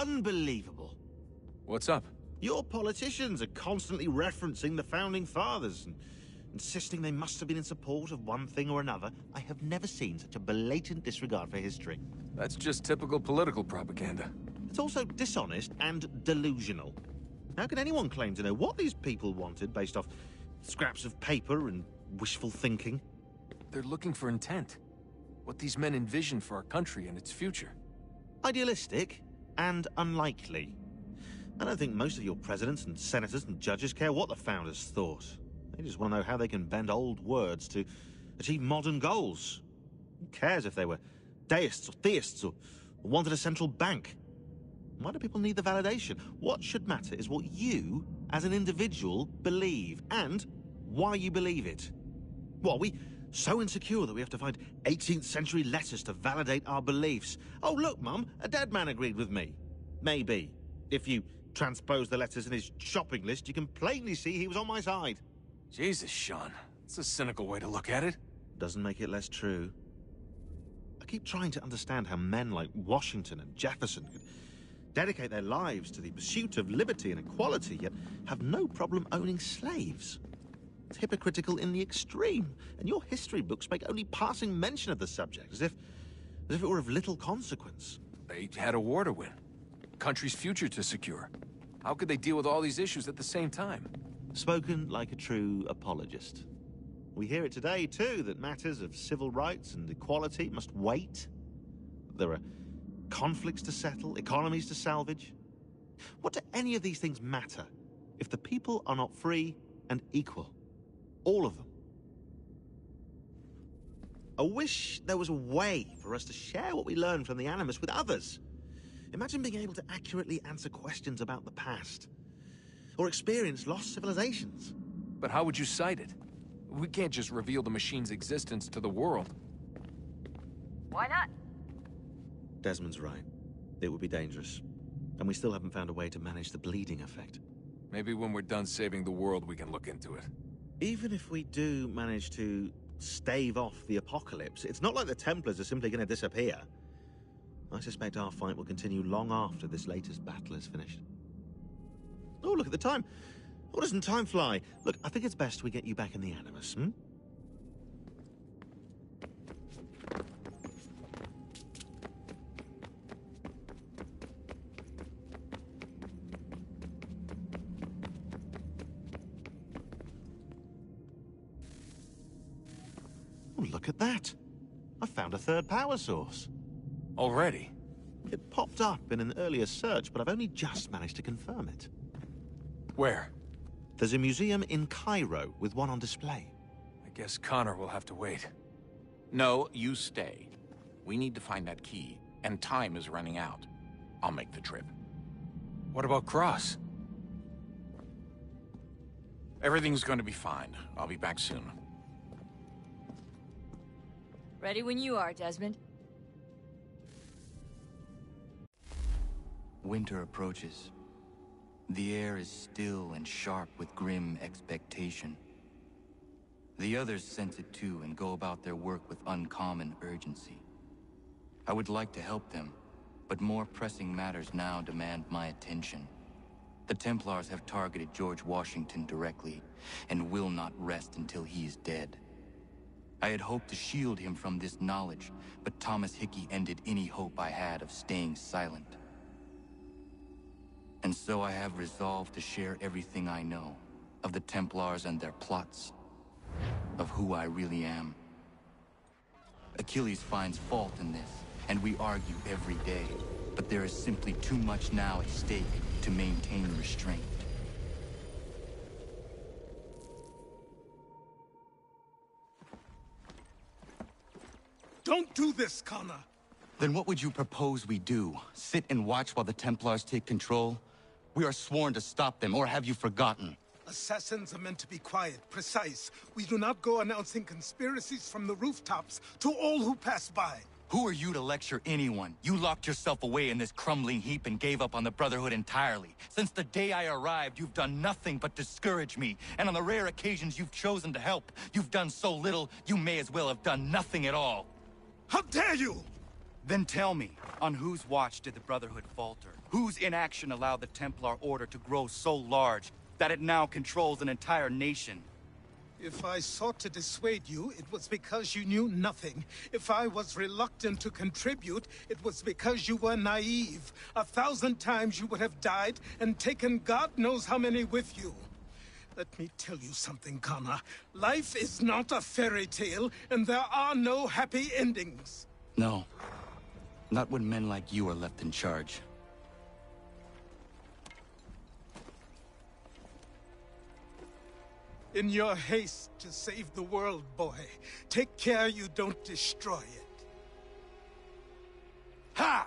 Unbelievable. What's up? Your politicians are constantly referencing the Founding Fathers and insisting they must have been in support of one thing or another. I have never seen such a blatant disregard for history. That's just typical political propaganda. It's also dishonest and delusional. How can anyone claim to know what these people wanted based off scraps of paper and wishful thinking? They're looking for intent. What these men envision for our country and its future. Idealistic and unlikely. I don't think most of your presidents and senators and judges care what the founders thought. They just want to know how they can bend old words to achieve modern goals. Who cares if they were deists or theists or wanted a central bank? Why do people need the validation? What should matter is what you, as an individual, believe, and why you believe it. What, are we so insecure that we have to find 18th century letters to validate our beliefs? Oh, look, Mum, a dead man agreed with me. Maybe. If you transpose the letters in his shopping list, you can plainly see he was on my side. Jesus, Sean. That's a cynical way to look at it. Doesn't make it less true. I keep trying to understand how men like Washington and Jefferson could dedicate their lives to the pursuit of liberty and equality, yet have no problem owning slaves. It's hypocritical in the extreme, and your history books make only passing mention of the subject, as if it were of little consequence. They had a war to win. Country's future to secure. How could they deal with all these issues at the same time? Spoken like a true apologist. We hear it today, too, that matters of civil rights and equality must wait. There are conflicts to settle, economies to salvage. What do any of these things matter if the people are not free and equal? All of them. I wish there was a way for us to share what we learn from the Animus with others. Imagine being able to accurately answer questions about the past, or experience lost civilizations. But how would you cite it? We can't just reveal the machine's existence to the world. Why not? Desmond's right. It would be dangerous. And we still haven't found a way to manage the bleeding effect. Maybe when we're done saving the world, we can look into it. Even if we do manage to stave off the apocalypse, it's not like the Templars are simply going to disappear. I suspect our fight will continue long after this latest battle is finished. Oh, look at the time. Oh, doesn't time fly? Look, I think it's best we get you back in the Animus, hmm? Oh, look at that. I found a third power source. Already? It popped up in an earlier search, but I've only just managed to confirm it. Where? There's a museum in Cairo with one on display. I guess Connor will have to wait. No, you stay. We need to find that key, and time is running out. I'll make the trip. What about Cross? Everything's going to be fine. I'll be back soon. Ready when you are, Desmond. Winter approaches. The air is still and sharp with grim expectation. The others sense it too and go about their work with uncommon urgency. I would like to help them, but more pressing matters now demand my attention. The Templars have targeted George Washington directly, and will not rest until he is dead. I had hoped to shield him from this knowledge, but Thomas Hickey ended any hope I had of staying silent. And so I have resolved to share everything I know of the Templars and their plots, of who I really am. Achilles finds fault in this, and we argue every day, but there is simply too much now at stake to maintain restraint. Don't do this, Connor! Then what would you propose we do? Sit and watch while the Templars take control? We are sworn to stop them, or have you forgotten? Assassins are meant to be quiet, precise. We do not go announcing conspiracies from the rooftops to all who pass by. Who are you to lecture anyone? You locked yourself away in this crumbling heap and gave up on the Brotherhood entirely. Since the day I arrived, you've done nothing but discourage me. And on the rare occasions you've chosen to help, you've done so little, you may as well have done nothing at all. How dare you! Then tell me, on whose watch did the Brotherhood falter? Whose inaction allowed the Templar Order to grow so large that it now controls an entire nation? If I sought to dissuade you, it was because you knew nothing. If I was reluctant to contribute, it was because you were naive. 1,000 times you would have died and taken God knows how many with you. Let me tell you something, Connor. Life is not a fairy tale, and there are no happy endings. No. Not when men like you are left in charge. In your haste to save the world, boy, take care you don't destroy it. Ha!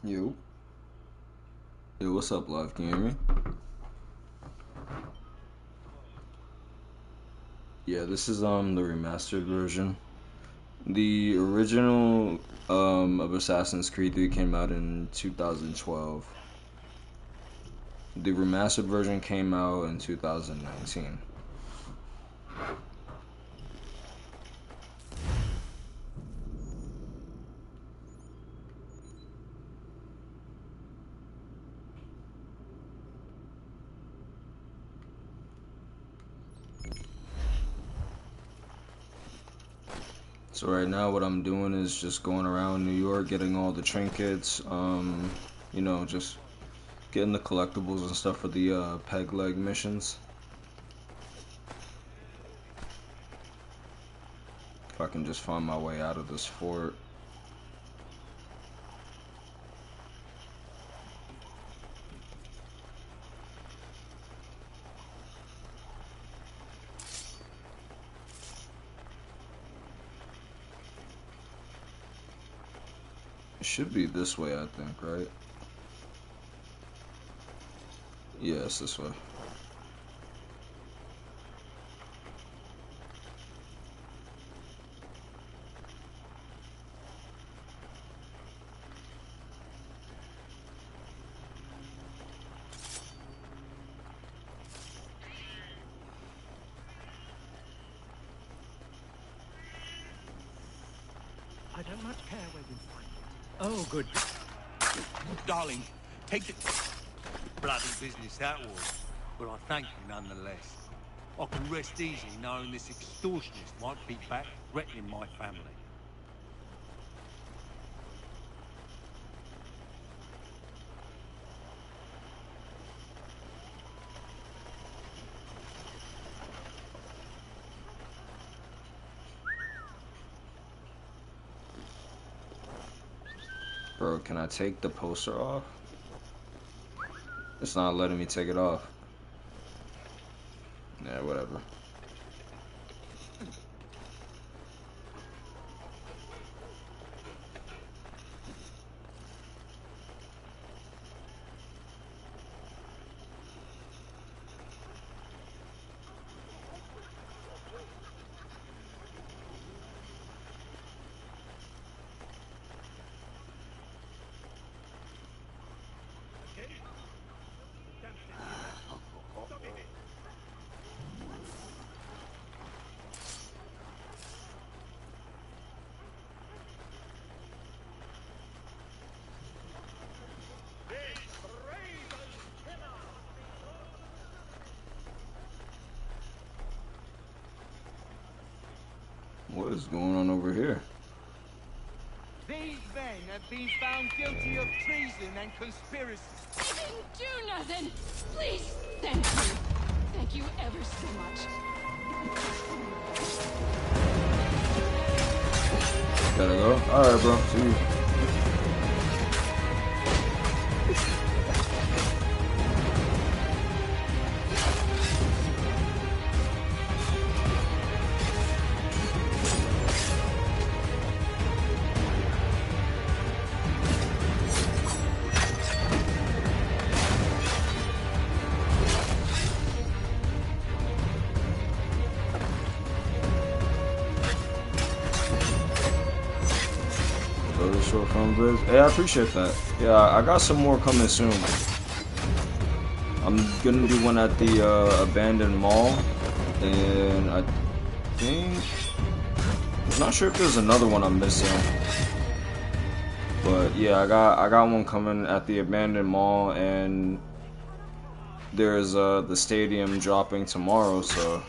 Yo. Yo, what's up, live? Can you hear me? Yeah, this is the remastered version. The original of Assassin's Creed 3 came out in 2012. The remastered version came out in 2019. So right now what I'm doing is just going around New York getting all the trinkets, you know, just getting the collectibles and stuff for the peg leg missions. If I can just find my way out of this fort. It should be this way, I think, right? Yeah, it's this way. I don't much care where you find it. Oh, good. Darling, take the... Bloody business that was. But I thank you nonetheless. I can rest easy knowing this extortionist might be back threatening my family. Bro, can I take the poster off? It's not letting me take it off. Yeah, whatever. What is going on over here? These men have been found guilty of treason and conspiracy. I didn't do nothing. Please, thank you. Thank you ever so much. Gotta go? Alright, bro. See you. Short film vids. Hey, I appreciate that. Yeah, I got some more coming soon. I'm gonna do one at the abandoned mall, and I think I'm not sure if there's another one I'm missing. But yeah, I got one coming at the abandoned mall, and there's the stadium dropping tomorrow, so.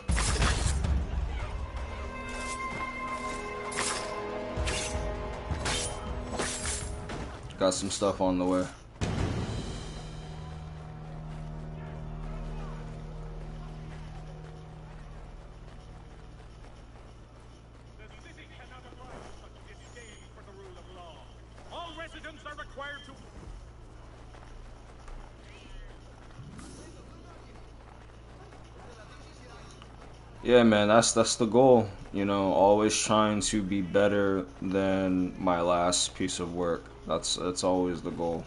Got some stuff on the way. All residents are required to... Yeah, man, that's the goal. You know, always trying to be better than my last piece of work. That's always the goal.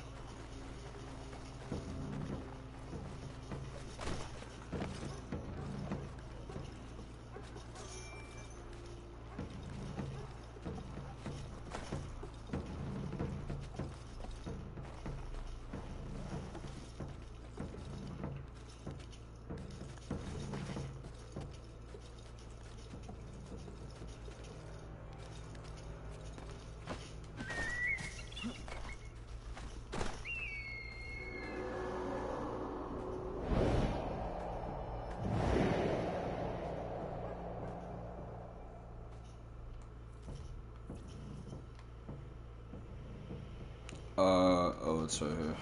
Oh, it's right here.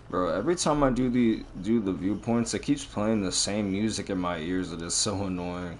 Bro, every time I do the viewpoints, it keeps playing the same music in my ears. It is so annoying.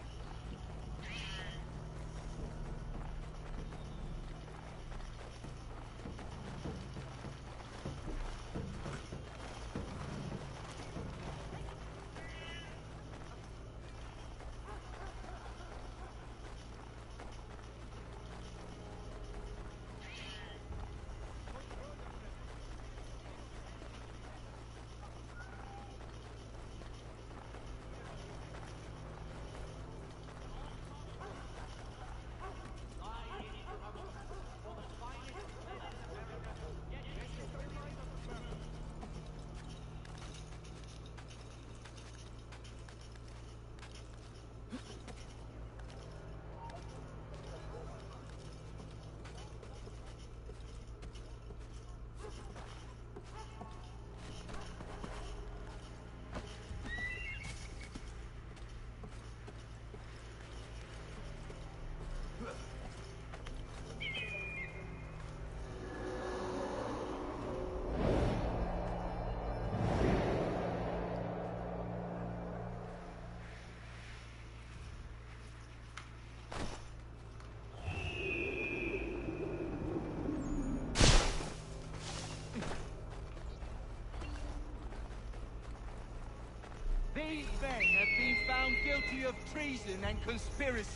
These men have been found guilty of treason and conspiracy.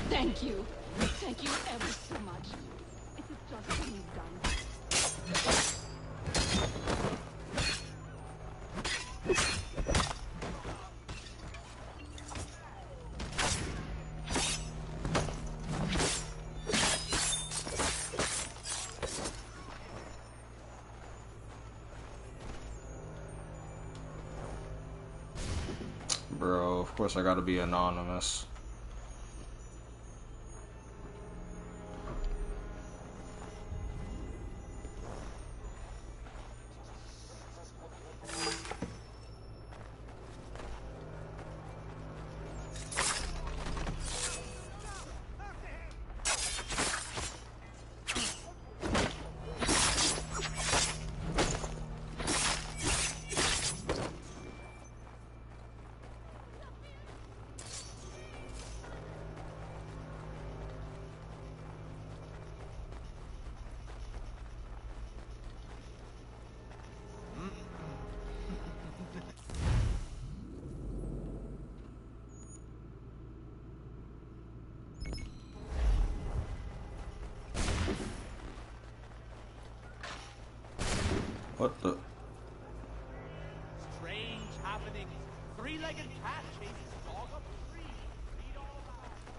Thank you. Thank you ever so much. It is just what you've done. Bro, of course I gotta be anonymous. What the? Strange happenings. Three-legged cat chases dog up a tree. Read all about it.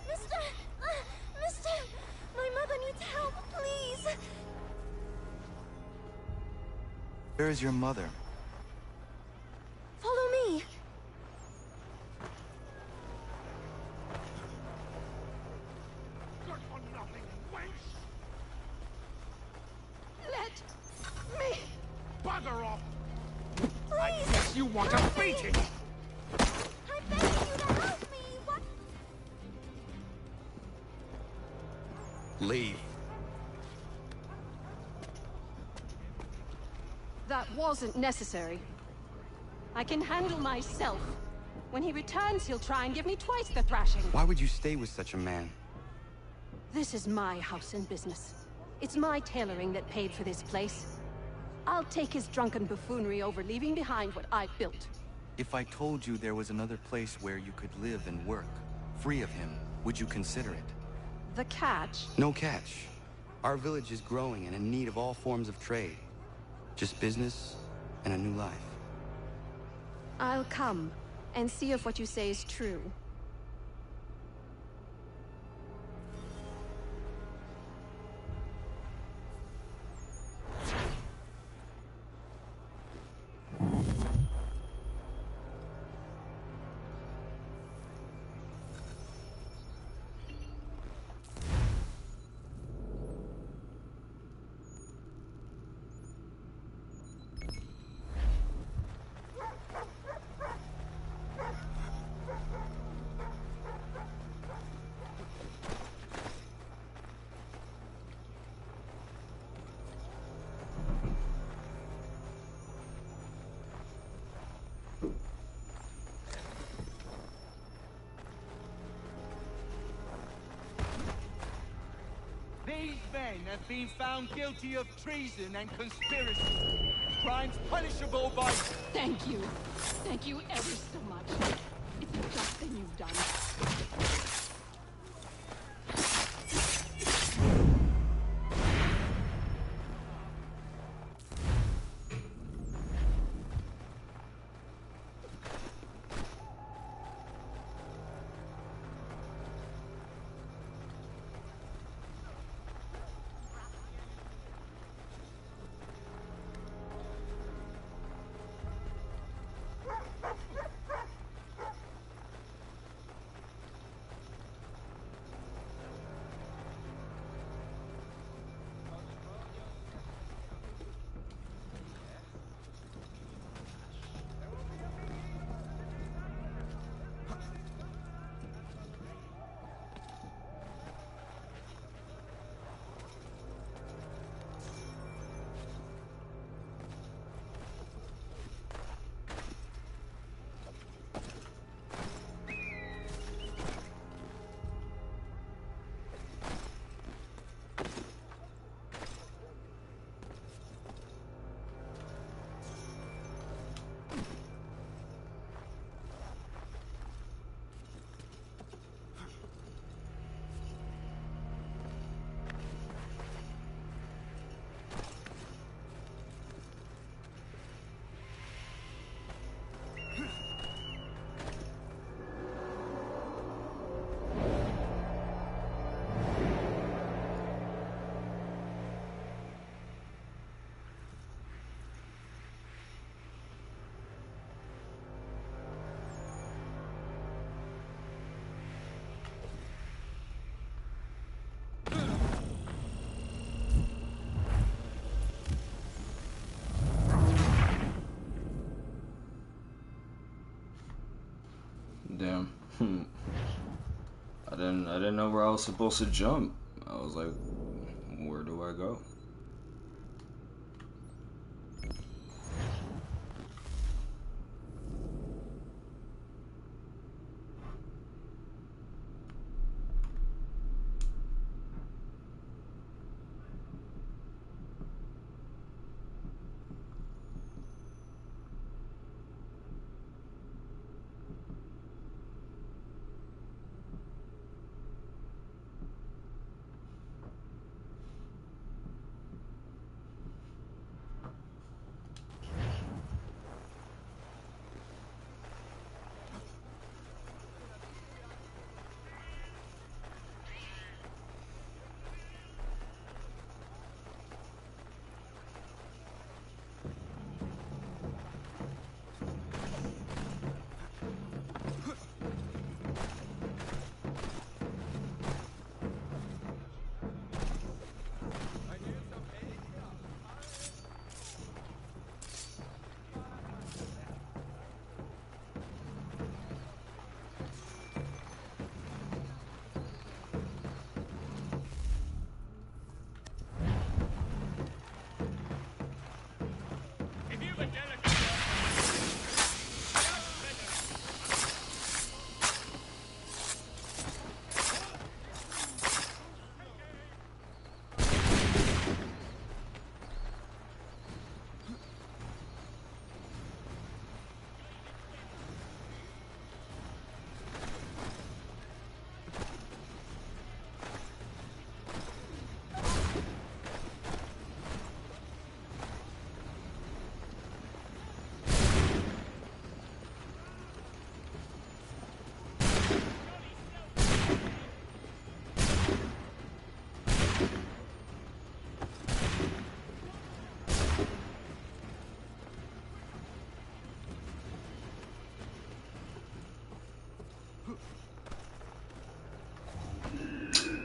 Mister! My mother needs help, please! Where is your mother? Follow me! makes you want a beating? I'm begging you to help me! What? Leave. That wasn't necessary. I can handle myself. When he returns, he'll try and give me twice the thrashing. Why would you stay with such a man? This is my house and business. It's my tailoring that paid for this place. I'll take his drunken buffoonery over leaving behind what I've built. If I told you there was another place where you could live and work, free of him, would you consider it? The catch? No catch. Our village is growing and in need of all forms of trade. Just business and a new life. I'll come and see if what you say is true. These men have been found guilty of treason and conspiracy. Crimes punishable by... Thank you. Thank you ever so much. It's the just thing you've done. Damn. I didn't know where I was supposed to jump. I was like, where do I go?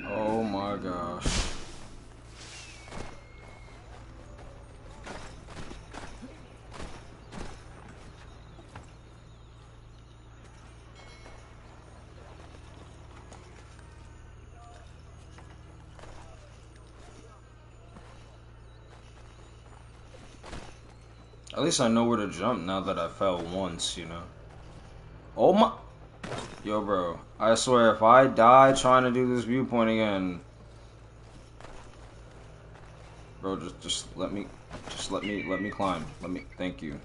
Oh my gosh. At least I know where to jump now that I fell once, you know. Oh my... Yo, bro. I swear, if I die trying to do this viewpoint again... Bro, just let me... Just let me climb. Thank you.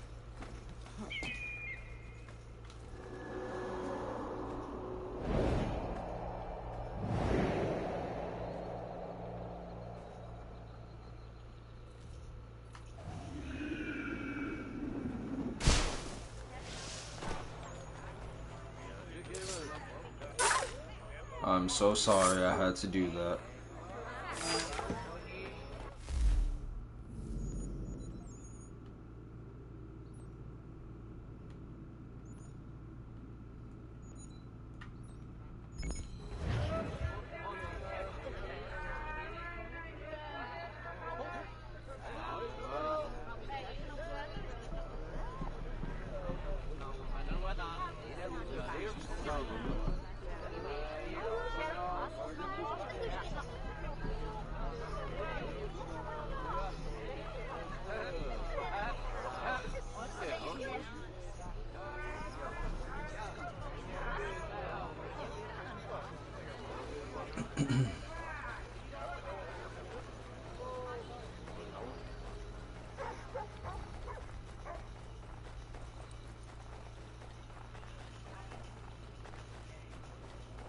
I'm so sorry I had to do that.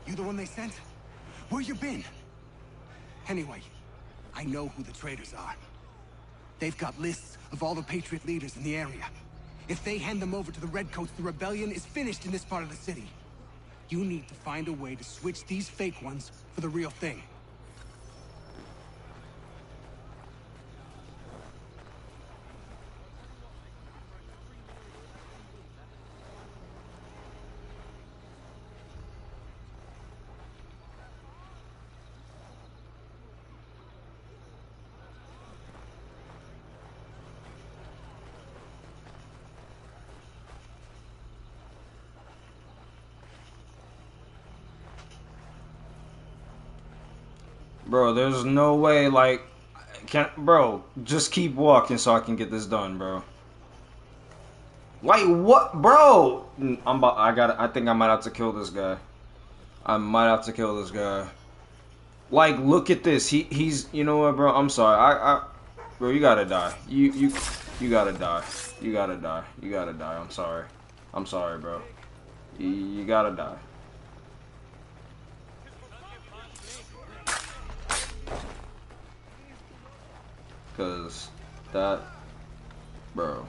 You the one they sent? Where you been? Anyway, I know who the traitors are. They've got lists of all the Patriot leaders in the area. If they hand them over to the Redcoats, the rebellion is finished in this part of the city. You need to find a way to switch these fake ones for the real thing. Bro, there's no way, like, bro, just keep walking so I can get this done, bro. Like, what, bro? I think I might have to kill this guy. I might have to kill this guy. Like, look at this. He's, you know what, bro? I'm sorry. Bro, you gotta die. You gotta die. You gotta die. You gotta die. I'm sorry. I'm sorry, bro. You gotta die. Cause that, bro.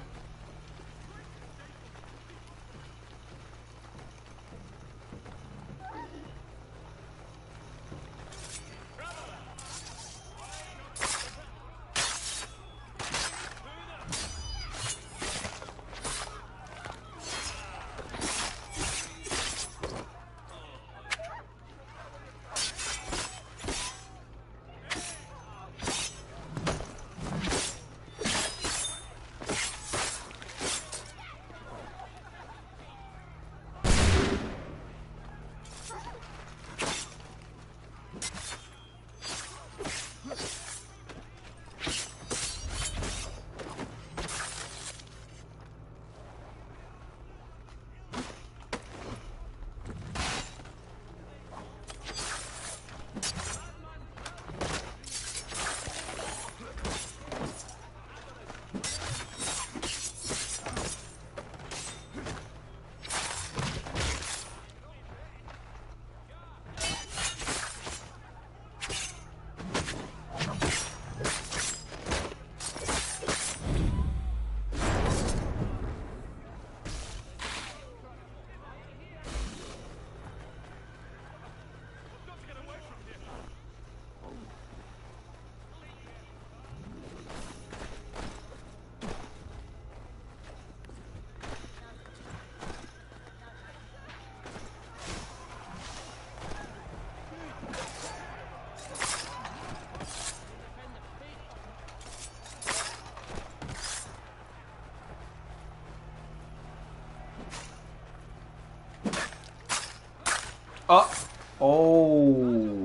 Oh,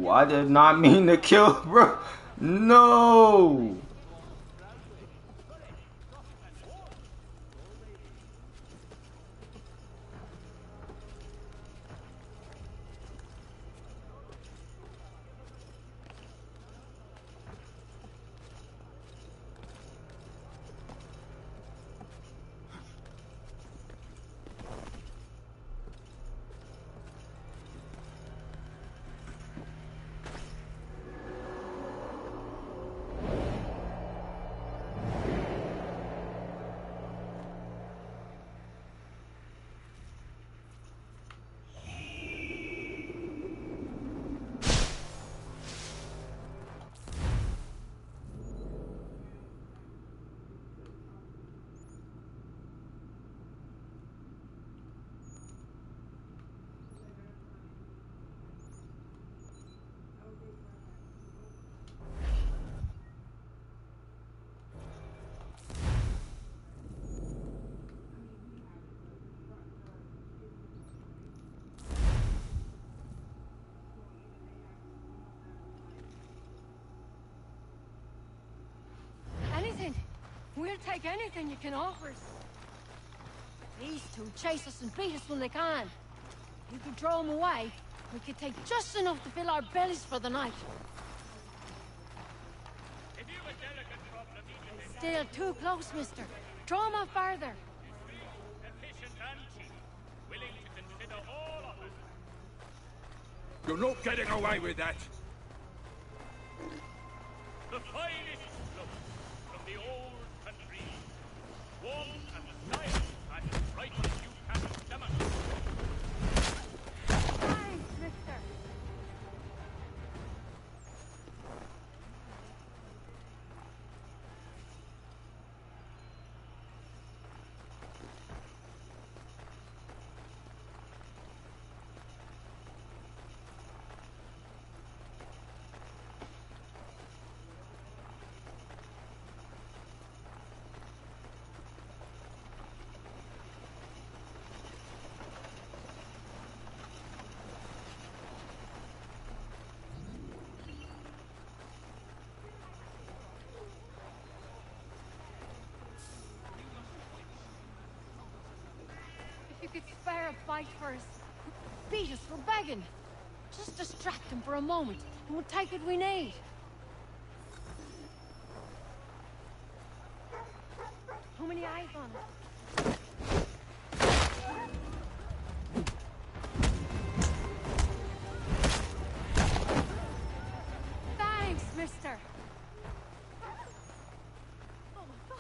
I did not mean to kill, bro. No. Anything. We'll take anything you can offer us. These two chase us and beat us when they can. You could throw them away. We could take just enough to fill our bellies for the night. Still too close, mister. Draw them out farther. You're not getting away with that. The finest float from the old country. Warm and science and right as you can stomach. Thanks, mister. If you could spare a bite for us. Beat us for begging. Just distract them for a moment, and we'll take what we need. How many eyes on it? Thanks, mister. Oh my God.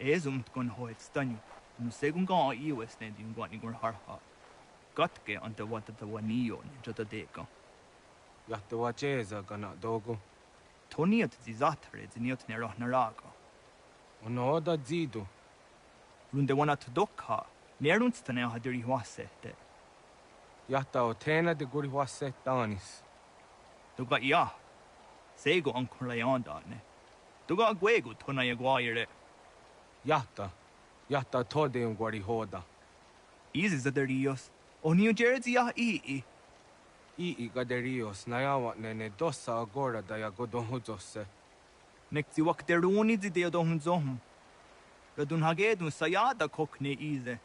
Ezumt gon hoit stanyu. No segun ga iwes ne din gwani gur harha. Gatke ante wata ta wanio ne jota deka. Yatta wacheza gana dogo. Toniot zizatre ziniot ne roh naraga. Ono da zido. Runde wana to dokha. Nerunstane hadiri wasete. Yatta o tena de guri waset danis. Tuga ya. Sego ancora ne. Tuga guego tona ya guaire. Yatta tode un guari hoda. Easy zaderios. O New Jersey ya ii. Ii gaderios nayawa nene dosa agora da ya godon huzose. Nekti wakteruni zideo dohun zohum. Radun hagedun sayada kokne ize.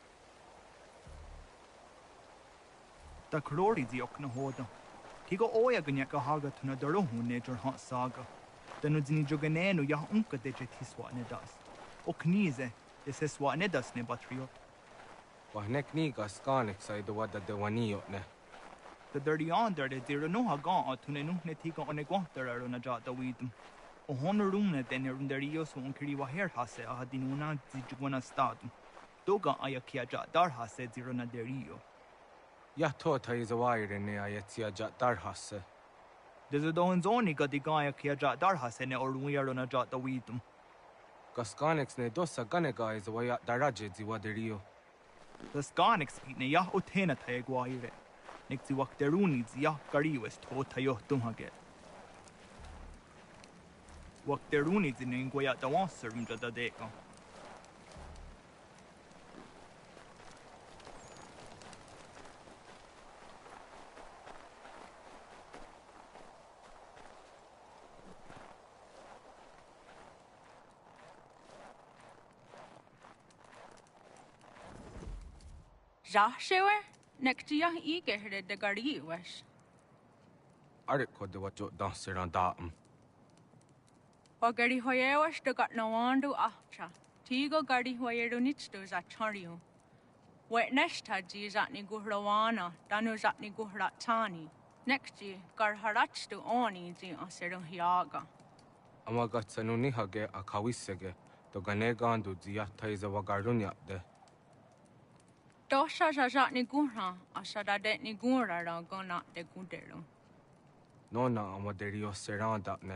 Da krori ziok na hoda. Tigo oya ganyaka haga tuna darohu nejor hot saga. Danu zini joganenu ya unka deje tiswa nedas. O knize, eseswa nedas ne batriot. Wahnek niga skanek sa ido wada de waniot ne. The dirty under de dira no haga tune nuhne tiga one guantara runa jata widum. O honorune dene runderios un kiri waher hase ahadinuna zijugwana stadum. Doga ayakia jat dar hase ziruna derio. Ya tota is a wire ne ayatia jat dar hase. There's a don zoni gadigaya kia jat dar hase ne or weiruna jata widum. Gaskanex ne dosa ganega is a waya daraje ziwaderio. The Skanex ne ya utena taeguaire. Nixi wakteruni zia kariwes to tayo tumhaget. Wakteruni zinengoya da wanserum jada deka. Joshua, next year he get the gari was. Arik ko de wajo danser an datum. O gari hoye was the got no one do after. Tigo gari hoye do nits to za chario. Wet nest had ji zatni guhrawana, danu zatni guhratani. Next year, gar harach to oni zi aseru hiaga. Amagat sanuni hage a kawisege, to ganegandu ziata is a wagarunya de. Dosha zatni guhra, asada detni gura gona de gudero. Nona amaderio seranda ne.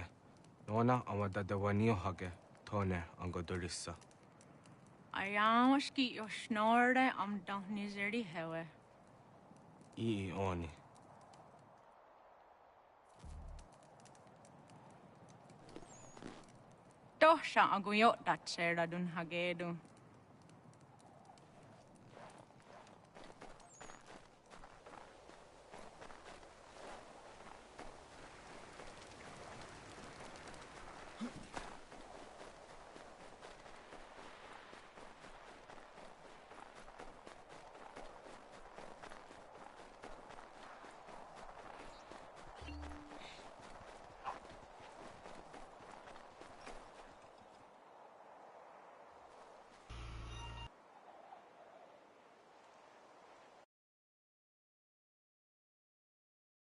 Nona amada de wanio hage, tone angodorissa. I am a ski your snore, am don't nizeri hewe. Oni. Dosha aguyot that sera dun hagedu.